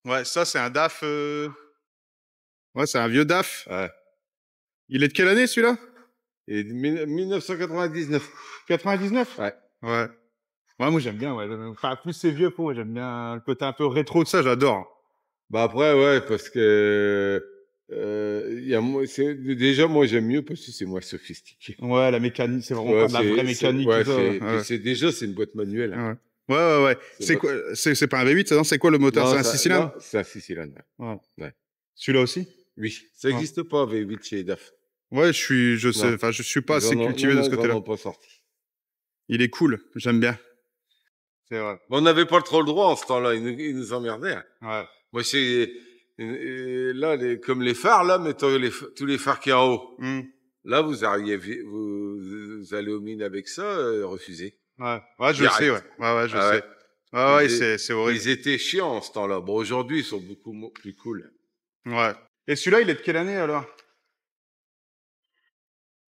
ouais, ça c'est un DAF. Ouais, c'est un vieux DAF. Ouais. Il est de quelle année celui-là? Et 1999. 99? Ouais. Ouais. Ouais, moi j'aime bien. Ouais. Enfin, plus c'est vieux, moi j'aime bien le côté un peu rétro de ça, j'adore. Bah après, ouais, parce que déjà moi j'aime mieux parce que c'est moins sophistiqué. Ouais, la mécanique, c'est vraiment Ouais, pas de la vraie mécanique. Ouais, tout ça, ouais. déjà c'est une boîte manuelle. Hein. Ouais. Ouais. C'est C'est pas- quoi? C'est pas un V8, ça, non? C'est quoi le moteur? Non, C'est un ça- 6 cylindres? non, c'est un 6 cylindres. Ouais. Ouais. Celui-là aussi? Oui, ça n'existe pas V8 chez DAF. Ouais, je sais, Non. enfin, je suis pas Ils assez en ont- cultivé non, de ce non, ils en côté-là. ont pas sorti. Il est cool, j'aime bien. C'est vrai. Bon, on n'avait pas trop le droit en ce temps-là, ils nous emmerdaient. Hein. Ouais. Moi, là, comme les phares, là, mettons tous les phares qui sont en haut. Là, vous allez aux mines avec ça, refusez. Ouais, je Direct. sais, ouais. Ouais, je Ah sais. Ouais, Ils- c'est horrible. Ils étaient chiants en ce temps-là. Bon, aujourd'hui, ils sont beaucoup plus cool. Ouais. Et celui-là, il est de quelle année alors?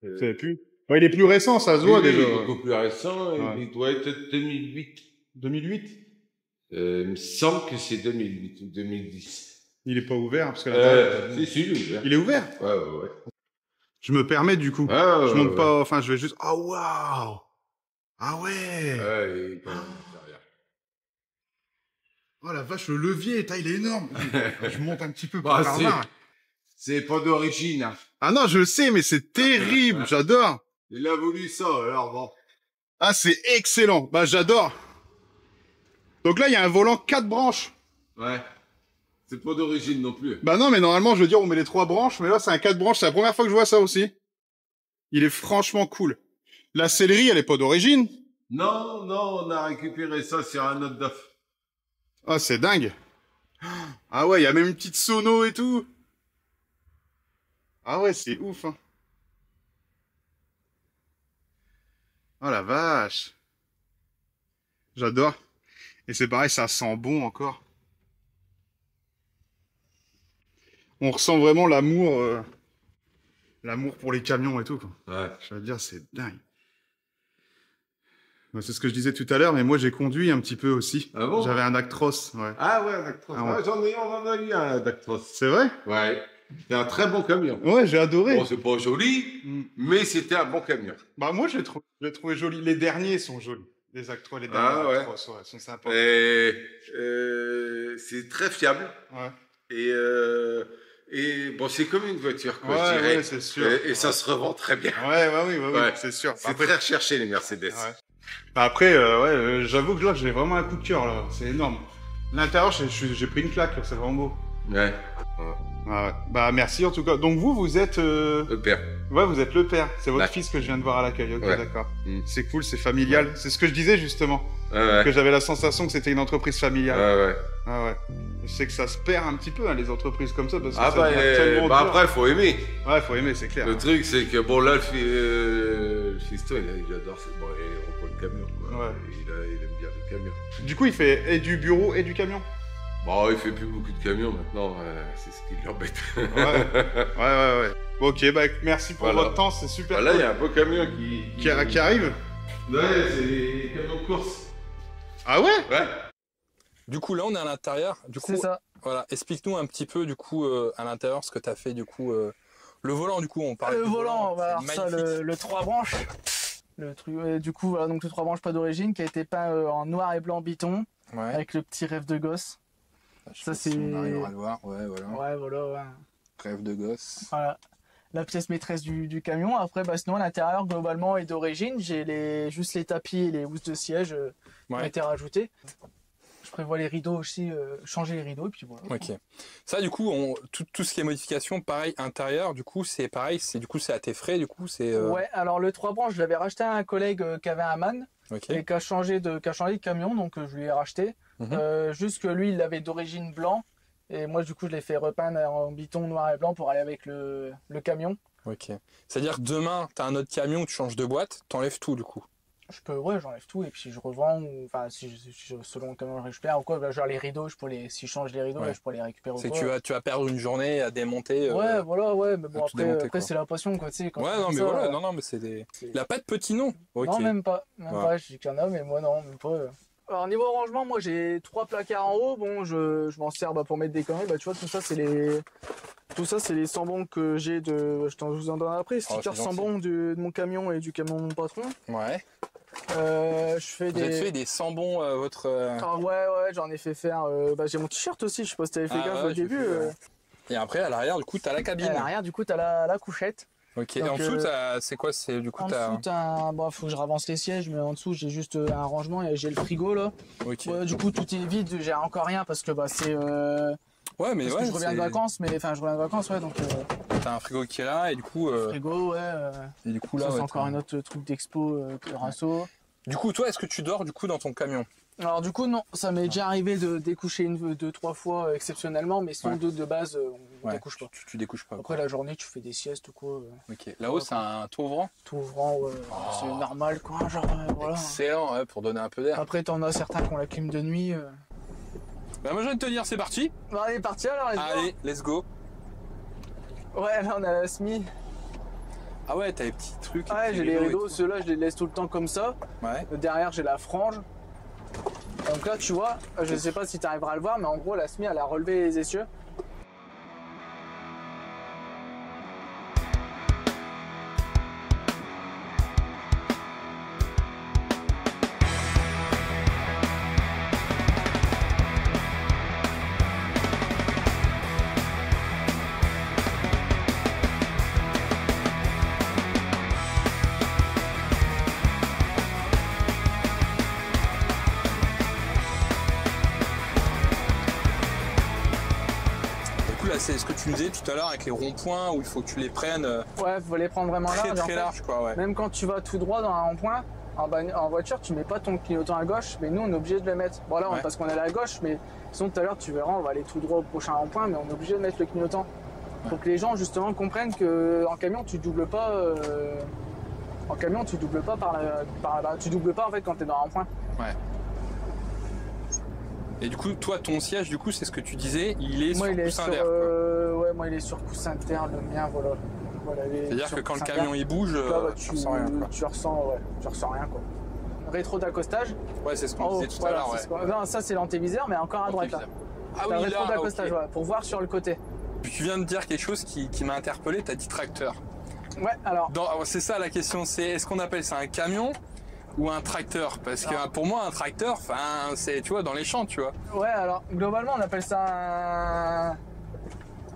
Vous savez plus? Ouais, il est plus récent, ça se voit Oui, déjà. il est beaucoup plus récent. Ouais. Il doit être 2008. 2008? Il me semble que c'est 2008 ou 2010. Il est pas ouvert parce que l'intérieur- Si, il est ouvert. Il est ouvert? Ouais. Je me permets du coup. Ah, Je monte ouais. pas, enfin, je vais juste. Ah, waouh! Ah ouais! Ouais, et quand même, derrière. Oh la vache, le levier, il est énorme. Je monte un petit peu pour Bah, faire c'est- voir. C'est pas d'origine. Hein. Ah non, je le sais, mais c'est terrible, j'adore. Il a voulu ça, alors bon. Ah, c'est excellent. Bah, j'adore. Donc là, il y a un volant 4 branches. Ouais. C'est pas d'origine non plus. Bah non, mais normalement, je veux dire, on met les 3 branches, mais là, c'est un 4 branches. C'est la première fois que je vois ça aussi. Il est franchement cool. La sellerie, elle est pas d'origine. Non, on a récupéré ça sur un autre DAF. Ah, c'est dingue. Ah ouais, il y a même une petite sono et tout. Ah ouais, c'est ouf, hein. Oh la vache. J'adore. Et c'est pareil, ça sent bon encore. On ressent vraiment l'amour pour les camions et tout, quoi. Ouais. Je veux dire, c'est dingue. Ouais, c'est ce que je disais tout à l'heure, mais moi j'ai conduit un petit peu aussi. Ah bon? J'avais un Actros, ouais. Ah ouais, un Actros. Ah ouais. On en a eu un Actros. C'est vrai? Ouais. C'est un très bon camion. Ouais, j'ai adoré. Bon, c'est pas joli, mais c'était un bon camion. Bah moi je l'ai trouvé joli. Les derniers sont jolis. Les Actros, les derniers Ah ouais. Actros, ouais, sont sympas. Et c'est très fiable. Ouais. Et bon, c'est comme une voiture, quoi, je Ouais, dirais. ouais, c'est sûr. Et ça se revend très bien. Oui, Ouais. c'est sûr. C'est Après, très recherché, les Mercedes. ouais. Après, j'avoue que là, j'ai vraiment un coup de cœur, là. C'est énorme. L'intérieur, j'ai pris une claque, là. C'est vraiment beau. Ouais. Ouais. Bah, merci, en tout cas. Donc, vous êtes... Le père. Ouais, vous êtes le père. C'est votre Ouais. fils que je viens de voir à l'accueil. Ok, Ouais. d'accord. Mm. C'est cool, c'est familial. C'est ce que je disais, justement. Ouais. Que j'avais la sensation que c'était une entreprise familiale. Ouais. Ah ouais. Je sais que ça se perd un petit peu, hein, les entreprises comme ça, parce que Ah ça bah, devient tellement dur. après, il faut aimer. Ouais, faut aimer, c'est clair. Le truc, c'est que bon, là, le fiston, il adore, il reprend le camion. Quoi. Ouais. Il aime bien le camion. Du coup, il fait et du bureau et du camion. Bon, il fait plus beaucoup de camions maintenant, c'est ce qui l'embête. Ouais. Ok, bah merci pour Voilà. votre temps, c'est super. Là, il cool. y a un beau camion qui arrive. Ouais, c'est les camions de course. Ah ouais? Ouais. Du coup, là, on est à l'intérieur. Du coup, C'est ça. voilà. Explique-nous un petit peu, du coup, à l'intérieur, ce que tu as fait, du coup. Le volant, du coup, on parle Le du volant, c'est alors ça, magnifique. le 3 branches. Le truc, du coup, voilà, donc le 3 branches pas d'origine, qui a été peint en noir et blanc biton, Ouais. avec le petit rêve de gosse. Je sais ça, pas si c'est- on arrivera à le voir. Ouais, voilà. Ouais, voilà, ouais. Rêve de gosse. Voilà. La pièce maîtresse du camion. Après, bah, sinon, l'intérieur, globalement, est d'origine. J'ai juste les tapis et les housses de siège qui ont Ouais. été rajoutés. Je prévois les rideaux aussi, changer les rideaux, et puis voilà. Ok. Ça, du coup, tout ce qui est modification, pareil, intérieur, du coup, c'est pareil. C'est à tes frais, du coup, c'est. Ouais, alors le 3 branches, je l'avais racheté à un collègue qui avait un MAN Ok. et qui a changé de camion, donc je lui ai racheté. Mhm. Juste que lui, il l'avait d'origine blanc. Et moi, du coup, je l'ai fait repeindre en biton noir et blanc pour aller avec le camion. Ok. C'est-à-dire que demain, tu as un autre camion, tu changes de boîte, t'enlèves tout, du coup. Ouais, j'enlève tout et puis je revends, ou enfin, selon comment je récupère ou quoi, bah, genre les rideaux, si je change les rideaux, là, je peux les récupérer ou C'est quoi. que tu vas perdre une journée à démonter. Ouais, voilà, ouais, mais bon, tout démonter, après quoi. c'est la passion, quoi, tu sais. Quand Ouais, tu non, fais mais ça, voilà, non, mais c'est des. Il a pas de petit nom. Ok. Non, même pas, Ouais. je dis qu'il y en a, mais moi non, même pas. Alors niveau rangement, moi j'ai 3 placards en haut, bon, je m'en sers pour mettre des conneries, bah tu vois, tout ça c'est les sambons que j'ai je vous en donne après, stickers c'est gentil. sambons de mon camion et du camion de mon patron. Ouais. Je fais Vous avez fait des sambons, votre. Ah ouais, j'en ai fait faire. J'ai mon t-shirt aussi, je sais pas si t'avais fait gaffe au j'ai début. fait, ouais. Et après, à l'arrière, du coup, t'as la cabine. À l'arrière, du coup, t'as la couchette. Ok. Donc, et en dessous, c'est quoi? C'est du coup, En dessous, bon, faut que je ravance les sièges, mais en dessous, j'ai juste un rangement et j'ai le frigo là. Ok. Ouais, du coup, tout est vide, j'ai encore rien parce que c'est. Ouais, mais Parce ouais. que je reviens de vacances, ouais, donc. T'as un frigo qui est là et du coup. Frigo, ouais. Et du coup, là, Ça, c'est ouais, encore un autre truc d'expo, Rasso. Du coup, toi, est-ce que tu dors du coup dans ton camion? Alors du coup non, ça m'est déjà arrivé de découcher 2-3 fois exceptionnellement, mais sinon de base on découche pas. Tu découches pas. Après la journée tu fais des siestes ou quoi. Ok. Là-haut, c'est un toit ouvrant. Tout ouvrant, ouais, c'est normal quoi, genre voilà. Excellent, ouais, pour donner un peu d'air. Après t'en as certains qui ont la clim de nuit. Bah, moi, je viens de te dire, c'est parti. Bon, allez, parti alors, Allez, let's go. Ouais, là on a la SMI. Ah ouais, t'as les petits trucs. Ouais, j'ai les et rideaux, tout. ceux-là je les laisse tout le temps comme ça. Ouais. Derrière j'ai la frange. Donc là tu vois, je sais pas si tu arriveras à le voir, mais en gros la SMI elle a relevé les essieux. C'est ce que tu me disais tout à l'heure avec les ronds-points où il faut que tu les prennes Ouais, faut les prendre vraiment très large. très large quoi, ouais. Même quand tu vas tout droit dans un rond-point, en voiture, tu mets pas ton clignotant à gauche, mais nous on est obligé de le mettre. Bon là, parce qu'on est à gauche, mais sinon tout à l'heure tu verras, on va aller tout droit au prochain rond-point, mais on est obligé de mettre le clignotant. Pour que les gens justement comprennent que en camion tu doubles pas. En camion tu doubles pas tu doubles pas en fait quand t'es dans un rond-point. Ouais. Et du coup, toi, ton siège, du coup, c'est ce que tu disais, il est sur coussin d'air. Ouais, moi il est sur coussin d'air, le mien, voilà. C'est-à-dire que quand le camion il bouge, là, tu ressens rien. Quoi. Tu ressens rien quoi. Rétro d'accostage. Ouais, c'est ce qu'on disait tout à l'heure. Ouais. Non, ça c'est l'antéviseur, mais encore à droite là. Ah oui, rétro d'accostage, ouais, pour voir sur le côté. Tu viens de dire quelque chose qui m'a interpellé, t'as dit tracteur. Ouais, alors. C'est ça la question, c'est est-ce qu'on appelle ça un camion ou un tracteur? Parce que pour moi, un tracteur, c'est, tu vois, dans les champs, tu vois. Ouais, alors globalement, on appelle ça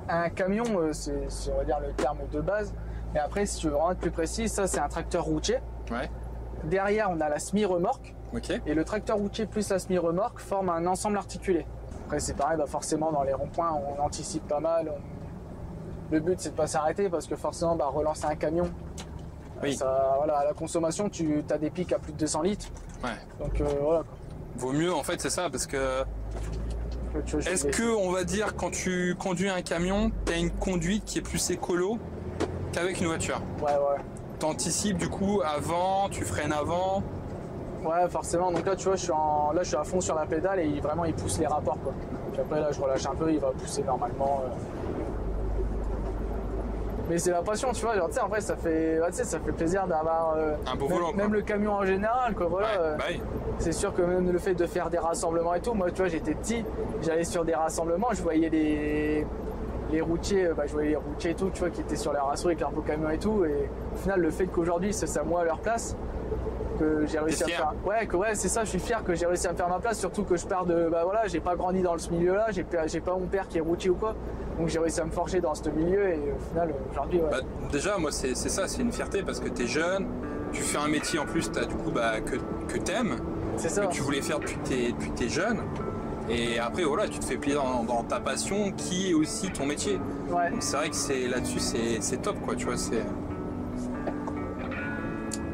un camion, c'est on va dire le terme de base. Et après, si tu veux vraiment être plus précis, ça c'est un tracteur routier. Ouais. Derrière, on a la semi-remorque. Ok. Et le tracteur routier plus la semi-remorque forment un ensemble articulé. Après, c'est pareil, forcément, dans les ronds-points, on anticipe pas mal. Le but, c'est de pas s'arrêter parce que forcément, relancer un camion, oui. Voilà, à la consommation, tu as des pics à plus de 200 litres. Ouais. Donc voilà. Quoi. Vaut mieux, en fait, c'est ça, parce que. Est-ce que, on va dire, quand tu conduis un camion, tu as une conduite qui est plus écolo qu'avec une voiture? Ouais. T'anticipes du coup avant, tu freines avant? Ouais, forcément. Donc là, tu vois, je suis à fond sur la pédale et vraiment, il pousse les rapports, quoi. Puis après, là, je relâche un peu, il va pousser normalement. Mais c'est la passion, tu vois. Genre, tu sais, en vrai, ça fait plaisir d'avoir un beau volant, même le camion en général, quoi. Voilà. Ouais, oui. C'est sûr que même le fait de faire des rassemblements et tout, moi, tu vois, j'étais petit, j'allais sur des rassemblements, je voyais les routiers, je voyais les routiers et tout, tu vois, qui étaient sur les rassos avec leurs beaux camions et tout. Et au final, le fait qu'aujourd'hui, c'est à moi à leur place, que j'ai réussi à faire. Ouais, c'est ça, je suis fier que j'ai réussi à me faire ma place, surtout que je pars de. Voilà, j'ai pas grandi dans ce milieu-là, j'ai pas mon père qui est routier ou quoi. Donc j'ai réussi à me forger dans ce milieu et au final, aujourd'hui, ouais. Déjà, moi, c'est ça, c'est une fierté parce que t'es jeune, tu fais un métier en plus, t'as du coup que t'aimes, c'est ça. Que tu voulais faire depuis que t'es jeune. Et après, voilà, tu te fais plaisir dans ta passion qui est aussi ton métier. Ouais. Donc c'est vrai que là-dessus, c'est top, quoi, tu vois,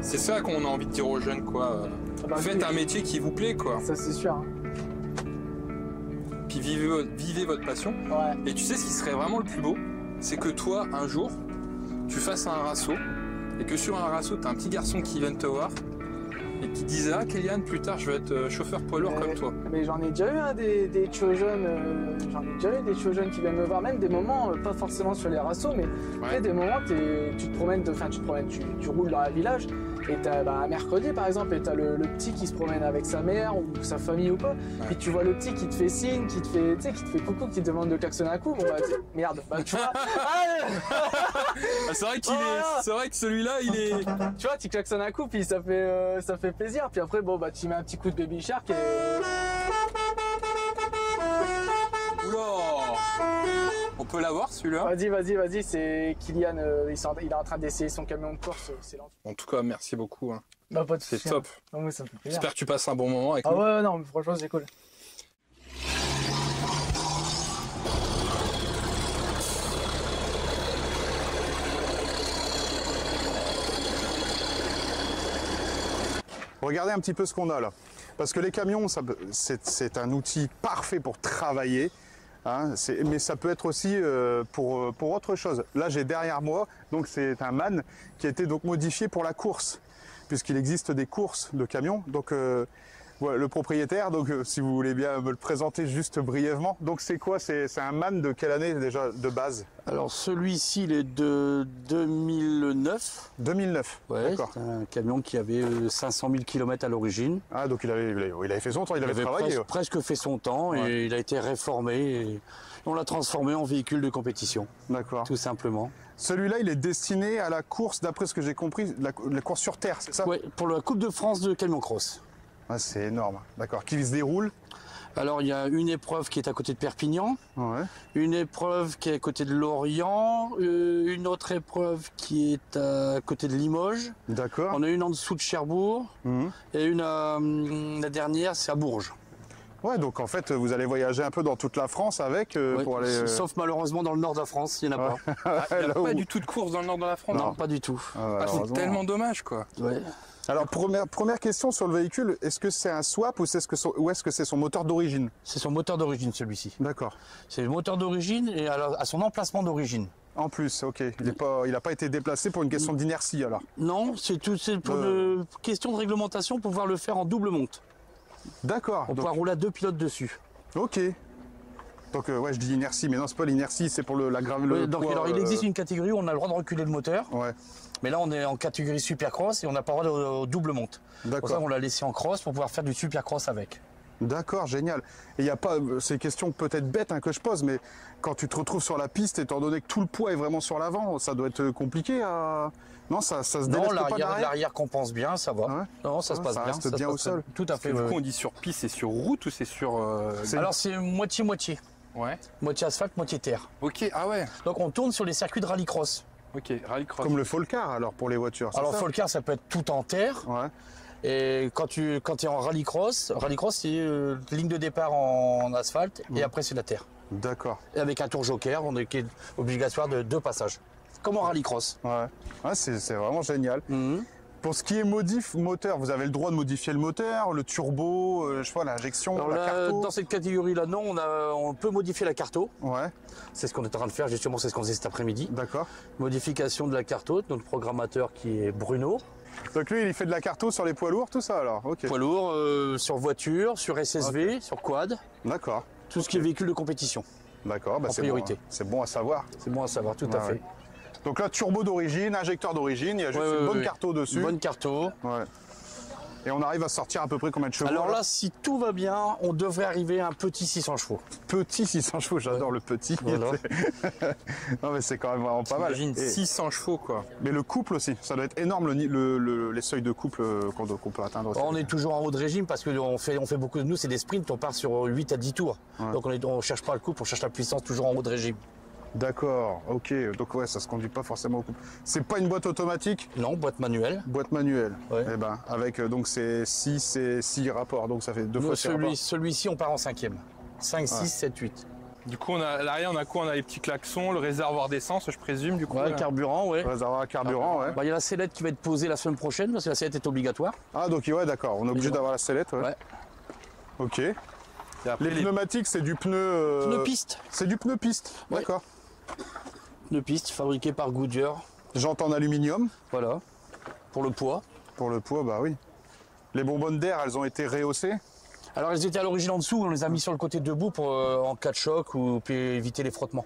c'est ça qu'on a envie de dire aux jeunes, quoi. Faites un métier qui vous plaît, quoi. Ça, c'est sûr. Hein. Puis vivez votre passion. Ouais. Et tu sais ce qui serait vraiment le plus beau, c'est que toi, un jour, tu fasses un rasso et que sur un rasso, t'as un petit garçon qui vienne te voir et qui disent ah Kélian, plus tard je vais être chauffeur poids lourd comme toi. Mais j'en ai déjà eu hein, des chojeunes, j'en ai déjà eu des chojeunes qui viennent me voir, même des moments, pas forcément sur les rassos, mais après des moments tu te promènes, tu roules dans un village et t'as un mercredi par exemple et t'as le petit qui se promène avec sa mère ou sa famille ou quoi, puis tu vois le petit qui te fait signe, qui te fait coucou, qui te demande de klaxonner un coup, bon bah merde, bah tu vois. C'est vrai c'est vrai que celui-là il est. Tu vois, tu klaxonnes un coup, puis ça fait plaisir. Puis après, bon, bah, tu mets un petit coup de Baby Shark et... Oula! On peut l'avoir celui-là? Vas-y, c'est Kylian, il est en train d'essayer son camion de course, c'est lent. En tout cas, merci beaucoup. Hein. Bah, pas de c'est souci, top. Hein. Non, ça me fait plaisir. J'espère que tu passes un bon moment avec nous. Ah ouais, non, mais franchement, c'est cool. Regardez un petit peu ce qu'on a là. Parce que les camions, c'est un outil parfait pour travailler. Hein, mais ça peut être aussi pour autre chose. Là, j'ai derrière moi, donc c'est un MAN qui a été donc modifié pour la course. Puisqu'il existe des courses de camions. Donc, voilà, le propriétaire, donc si vous voulez bien me le présenter juste brièvement. Donc c'est quoi? C'est un MAN de quelle année déjà de base? Alors celui-ci, il est de 2009. 2009, Ouais, d'accord. c'est un camion qui avait 500 000 km à l'origine. Ah, donc il avait fait son temps, il avait travaillé. Presque fait son temps et il a été réformé et on l'a transformé en véhicule de compétition. D'accord. Tout simplement. Celui-là, il est destiné à la course, d'après ce que j'ai compris, la course sur terre, c'est ça? Oui, pour la Coupe de France de camion cross. Ah, c'est énorme, d'accord. Qui se déroule? Alors il y a une épreuve qui est à côté de Perpignan, Ouais. une épreuve qui est à côté de Lorient, une autre épreuve qui est à côté de Limoges. D'accord. On a une en dessous de Cherbourg et une la dernière c'est à Bourges. Ouais, donc en fait, vous allez voyager un peu dans toute la France avec Ouais, pour aller. Sauf malheureusement dans le nord de la France, il n'y en a pas. Il n'y a Là pas où- du tout de course dans le nord de la France. Non, pas du tout. Ah, Ah, c'est malheureusement. tellement dommage quoi. Ouais. Alors première question sur le véhicule, est-ce que c'est un swap ou est-ce que c'est son moteur d'origine? C'est son moteur d'origine celui-ci. D'accord. C'est le moteur d'origine et à son emplacement d'origine. En plus, ok. Il n'a pas été déplacé pour une question d'inertie alors. Non, c'est pour une question de réglementation pour pouvoir le faire en double monte. D'accord. Pour Donc, pouvoir rouler à deux pilotes dessus. ok. Donc ouais, je dis inertie, mais non, c'est pas l'inertie, c'est pour la grave. Ouais, donc alors, il existe une catégorie où on a le droit de reculer le moteur. Ouais. Mais là, on est en catégorie supercross et on n'a pas le droit au double monte. C'est pour ça D'accord. qu'on l'a laissé en cross pour pouvoir faire du supercross avec. D'accord, génial. Et il n'y a pas, c'est une question peut-être bête hein, que je pose, mais quand tu te retrouves sur la piste, étant donné que tout le poids est vraiment sur l'avant, ça doit être compliqué à. Non, ça se Non, déleste pas derrière. l'arrière compense bien, ça va. Ouais. Non, ça se passe ça bien. reste se bien au passe sol. Tout à fait. Du ouais, coup, ouais. on dit sur piste, c'est sur route ou c'est sur. Alors c'est moitié-moitié. Ouais. Moitié asphalte, moitié terre. Ok, ah ouais. Donc on tourne sur les circuits de rallycross. Ok, rallycross. Comme le Folcar alors pour les voitures. c'est Alors ça Folcar, ça peut être tout en terre. Ouais. Et quand tu es en rallycross c'est ligne de départ en asphalte et après c'est la terre. D'accord. Et avec un tour joker, qui est obligatoire de 2 passages. Comme en rallycross. Ouais. Ouais, c'est vraiment génial. Pour ce qui est modif moteur, vous avez le droit de modifier le moteur, le turbo, je sais pas, l'injection, Alors la là, carto. dans cette catégorie-là, non, on peut modifier la carto. Ouais. C'est ce qu'on est en train de faire, justement, c'est ce qu'on faisait cet après-midi. D'accord. Modification de la carto, notre programmateur qui est Bruno. Donc lui, il fait de la carto sur les poids lourds, tout ça alors. Ok. Poids lourd, sur voiture, sur SSV, sur quad, D'accord. tout ce qui est véhicule de compétition. D'accord. Bah, En c'est priorité. bon, hein. C'est bon à savoir. C'est bon à savoir, tout à Ouais, fait. ouais. Donc là, turbo d'origine, injecteur d'origine, il y a juste Ouais, une bonne ouais. carto dessus. Bonne carto. Ouais. Et on arrive à sortir à peu près combien de chevaux Alors là, si tout va bien, on devrait arriver à un petit 600 chevaux. Petit 600 chevaux, j'adore le petit. Voilà. Non mais c'est quand même vraiment pas mal. Imagine Et- 600 chevaux quoi. Mais le couple aussi, ça doit être énorme les seuils de couple qu'on peut atteindre aussi. On est toujours en haut de régime parce qu'on fait beaucoup de nous, c'est des sprints, on part sur 8 à 10 tours. Ouais. Donc on ne cherche pas le couple, on cherche la puissance toujours en haut de régime. D'accord, ok. Donc ouais, ça se conduit pas forcément au couple. C'est pas une boîte automatique, Non, boîte manuelle. boîte manuelle. Ouais. Eh ben, avec donc c'est 6 rapports, donc ça fait 2 fois 6 rapports. Celui-ci, on part en 5e. 5, 6, 7, 8. Du coup, à l'arrière, on a quoi? On a les petits klaxons, le réservoir d'essence, je présume, du coup. Ouais, là. carburant, ouais. Réservoir à carburant, ouais. Bah, il y a la sellette qui va être posée la semaine prochaine parce que la sellette est obligatoire. Ah donc ouais, d'accord, on est obligé Ouais. d'avoir la sellette, ouais. Ouais. Ok. Et après, Les pneumatiques, c'est du pneu. Pneu piste. C'est du pneu piste, Ouais. d'accord. Pneu piste fabriqué par Goodyear. Jante en aluminium. Voilà. Pour le poids. Pour le poids, bah oui. Les bonbonnes d'air, elles ont été rehaussées. Alors elles étaient à l'origine en dessous, on les a mis sur le côté debout pour en cas de choc ou puis éviter les frottements.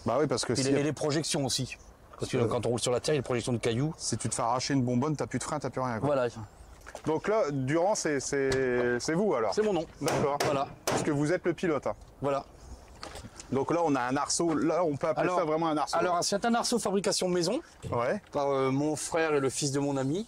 Bah oui, parce que Et les projections aussi. Parce que quand on roule sur la terre, il y a des projections de cailloux. si tu te fais arracher une bonbonne, t'as plus de frein, t'as plus rien. Quoi. Voilà, Donc là, Durand, c'est vous alors. c'est mon nom. D'accord. Voilà, Parce que vous êtes le pilote. Hein. voilà. Donc là, on a un arceau. Là, on peut appeler ça vraiment un arceau. Alors c'est un arceau fabrication maison Ouais. par mon frère et le fils de mon ami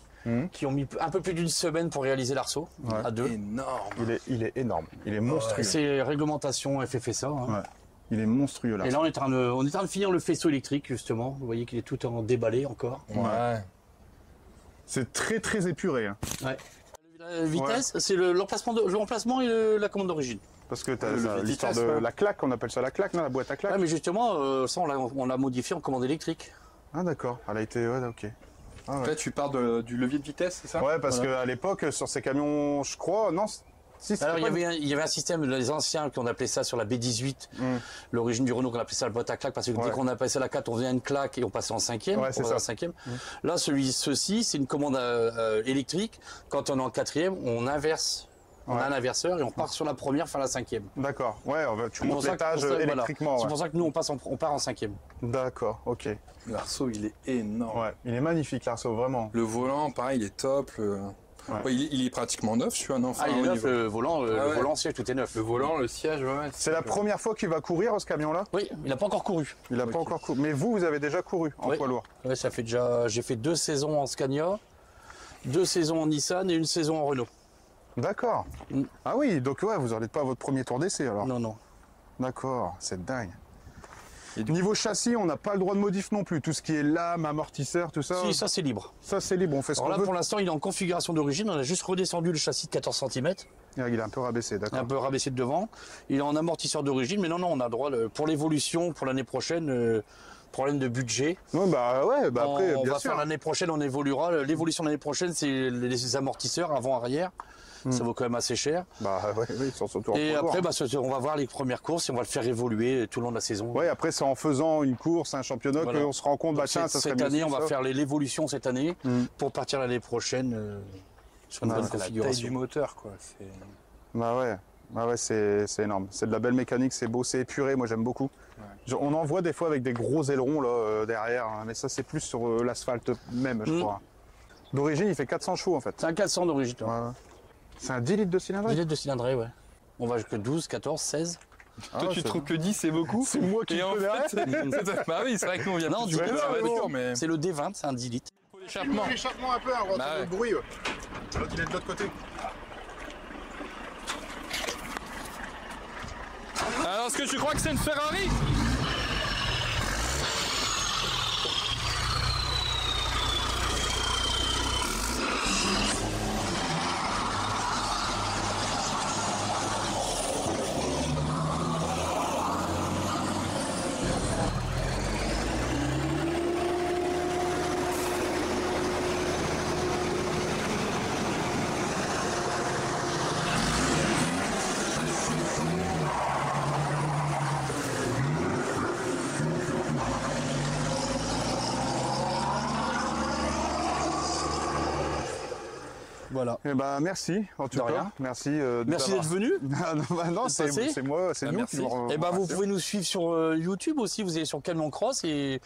qui ont mis un peu plus d'une semaine pour réaliser l'arceau à deux. Énorme. Il est énorme. Il est monstrueux. C'est réglementation FFSA. Hein. Ouais. Il est monstrueux là. Et là on est en train de finir le faisceau électrique justement. Vous voyez qu'il est tout en déballé encore. Ouais. C'est très très épuré. Hein. Ouais. La vitesse, c'est l'emplacement et la commande d'origine. Parce que t'as Le l'histoire vitesse, de ouais. la claque, on appelle ça la claque, non, la boîte à claque. Ouais, mais justement, ça on l'a modifié en commande électrique. Ah d'accord. Elle a été. Ouais, ok. Ah, ouais. Là, tu pars du levier de vitesse, c'est ça? Ouais, parce qu'à l'époque, sur ces camions, je crois, non. Si, c'était Alors, pas- il y avait un système, les anciens, qu'on appelait ça sur la B18, l'origine du Renault, qu'on appelait ça la boîte à claque, parce que dès qu'on appelait ça la 4, on faisait une claque et on passait en cinquième. Ouais, c'est ça. En cinquième. Là, ceci, c'est une commande électrique. Quand on est en quatrième, on inverse. On a un inverseur et on part sur la première, fin la cinquième. D'accord. Ouais, tu C'est pour montes ça que- l'étage pour ça, voilà. électriquement. C'est Ouais. pour ça que nous, on part en cinquième. D'accord. Ok. L'arceau, il est énorme. Ouais. Il est magnifique l'arceau, vraiment. Le volant, pareil, il est top. Ouais, il est pratiquement neuf, celui-là, non? Enfin, Il est au neuf, niveau- le volant, ouais. le volant, siège, tout est neuf. Le volant, le siège, ouais. C'est la première fois qu'il va courir ce camion-là. Oui, il n'a pas encore couru. Il n'a pas encore couru. Mais vous avez déjà couru en Oui. poids lourd. Ouais, ça fait déjà. J'ai fait 2 saisons en Scania, 2 saisons en Nissan et 1 saison en Renault. D'accord. Ah oui, donc ouais, vous n'allez pas à votre premier tour d'essai alors. Non, non. D'accord, c'est dingue. Et du- Niveau châssis, on n'a pas le droit de modif non plus. Tout ce qui est lame, amortisseur, tout ça. Si, ça c'est libre. Ça c'est libre, on fait ce Alors qu'on là, veut. pour l'instant, il est en configuration d'origine. On a juste redescendu le châssis de 14 cm, Ah, il est un peu rabaissé, d'accord. un peu rabaissé de devant. Il est en amortisseur d'origine, mais non, non, on a le droit, pour l'évolution, pour l'année prochaine, problème de budget. Ouais, bah après, on bien va sûr. faire l'année prochaine, on évoluera. L'évolution de l'année prochaine, c'est les amortisseurs avant-arrière. Ça vaut quand même assez cher. Bah ouais, oui, surtout en Et poids lourd, après, hein. on va voir les premières courses et on va le faire évoluer tout le long de la saison. Ouais, après c'est en faisant une course, un championnat, Voilà. qu'on se rend compte, bah Donc, tiens, ça serait cette bien année, ça. on va faire l'évolution cette année pour partir l'année prochaine sur une bonne C'est la taille du configuration. moteur, quoi. C'est- Bah ouais, c'est énorme. C'est de la belle mécanique, c'est beau, c'est épuré, moi j'aime beaucoup. On en voit des fois avec des gros ailerons là, derrière, hein, mais ça c'est plus sur l'asphalte même, je crois. D'origine, il fait 400 chevaux en fait. C'est un 400 d'origine. Ouais. C'est un 10 litres de cylindrée. 10 litres de cylindrée, ouais. On va jusqu'à 12, 14, 16. Ah, Toi, tu c'est- trouves que 10 c'est beaucoup? C'est moi qui Et en connais rien. fait, bah oui, c'est vrai que nous on vient Non, plus 10 de la litres, voiture, mais. c'est le D20, c'est un 10 litres. L'échappement. L'échappement un peu, on va Bah entendre ouais. le bruit. L'autre il est de l'autre côté. Alors, est-ce que tu crois que c'est une Ferrari? Voilà. Eh ben merci en tout De cas. rien. Merci. Merci d'être venu. Ah, non, bah non, c'est passé. moi, c'est Ah, nous merci. qui vous Et ben vous remercions. pouvez nous suivre sur YouTube aussi. Vous allez sur Camion Cross et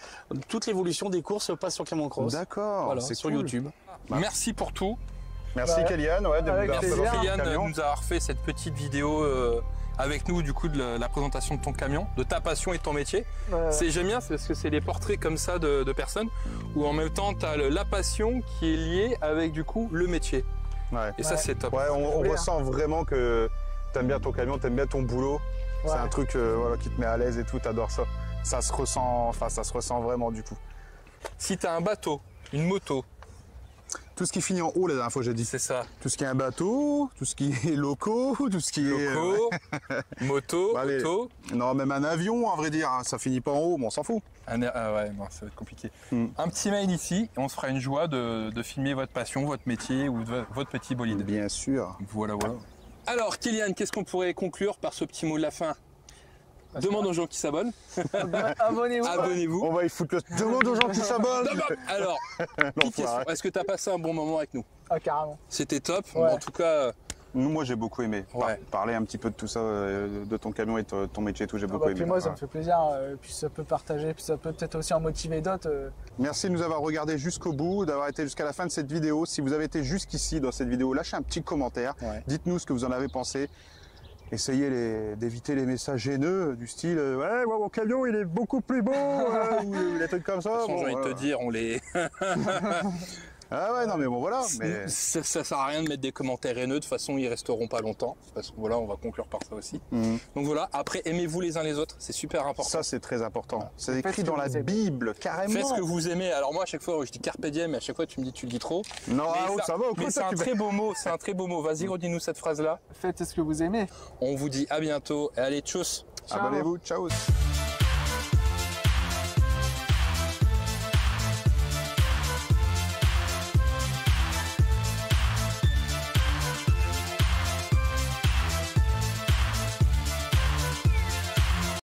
toute l'évolution des courses passe sur Camion Cross. D'accord, Voilà, c'est sur cool. YouTube. Merci pour tout. Merci Kéliane, ouais, de nous Avec avoir plaisir. présenté ton Kylian camion. nous a refait cette petite vidéo avec nous du coup de la présentation de ton camion, de ta passion et de ton métier. J'aime bien parce que c'est des portraits comme ça de personnes où en même temps tu as la passion qui est liée avec du coup le métier. Ouais. Et ça c'est top. Ouais, on plaît, hein. ressent vraiment que t'aimes bien ton camion, t'aimes bien ton boulot. C'est Ouais. un truc voilà, qui te met à l'aise et tout, t'adores ça. Ça se ressent vraiment du coup. Si tu as un bateau, une moto, Tout ce qui finit en haut, la dernière fois j'ai dit. c'est ça. Tout ce qui est un bateau, tout ce qui est locaux, tout ce qui est... Loco, moto, Bah, allez. auto. Non, même un avion, à vrai dire, hein, ça finit pas en haut, mais on s'en fout. Ah ouais, bon, ça va être compliqué. Hmm. Un petit mail ici et on se fera une joie de filmer votre passion, votre métier ou votre petit bolide. Bien sûr. Voilà. Alors, Kylian, qu'est-ce qu'on pourrait conclure par ce petit mot de la fin? Demande aux gens qui s'abonnent. Abonnez-vous. Abonnez-vous. On va y foutre le... Demande aux gens qui s'abonnent. Alors, petite question. L'enfoiré. Est-ce que tu as passé un bon moment avec nous? Ah, carrément. C'était top. Ouais. Bon, en tout cas, Moi, j'ai beaucoup aimé. Ouais. Parler un petit peu de tout ça, de ton camion et de ton métier et tout, j'ai beaucoup aimé. Puis moi, ça Ouais. me fait plaisir. Puis ça peut partager, puis ça peut peut-être aussi en motiver d'autres. Merci de nous avoir regardé jusqu'au bout, d'avoir été jusqu'à la fin de cette vidéo. Si vous avez été jusqu'ici dans cette vidéo, lâchez un petit commentaire. Ouais. Dites-nous ce que vous en avez pensé. Essayez d'éviter les messages haineux du style ouais, mon camion il est beaucoup plus beau ou des trucs comme ça. de toute façon, Bon, j'ai envie de voilà. te dire, on les. Ah ouais, non mais bon voilà. Mais... Ça sert à rien de mettre des commentaires haineux, de toute façon ils resteront pas longtemps. Parce que voilà, on va conclure par ça aussi. Donc voilà, après aimez-vous les uns les autres, c'est super important. Ça c'est très important. C'est Faites écrit ce que dans la vous aimez. Bible, carrément. Faites ce que vous aimez. Alors moi à chaque fois je dis carpe diem, mais à chaque fois tu me dis tu le dis trop. Non, Mais ça va au mais coup, c'est ça, un tu très beau mot, c'est un très beau mot. Vas-y, redis-nous cette phrase là. Faites ce que vous aimez. On vous dit à bientôt. Et allez, tchuss. Ciao. Abonnez-vous, ciao.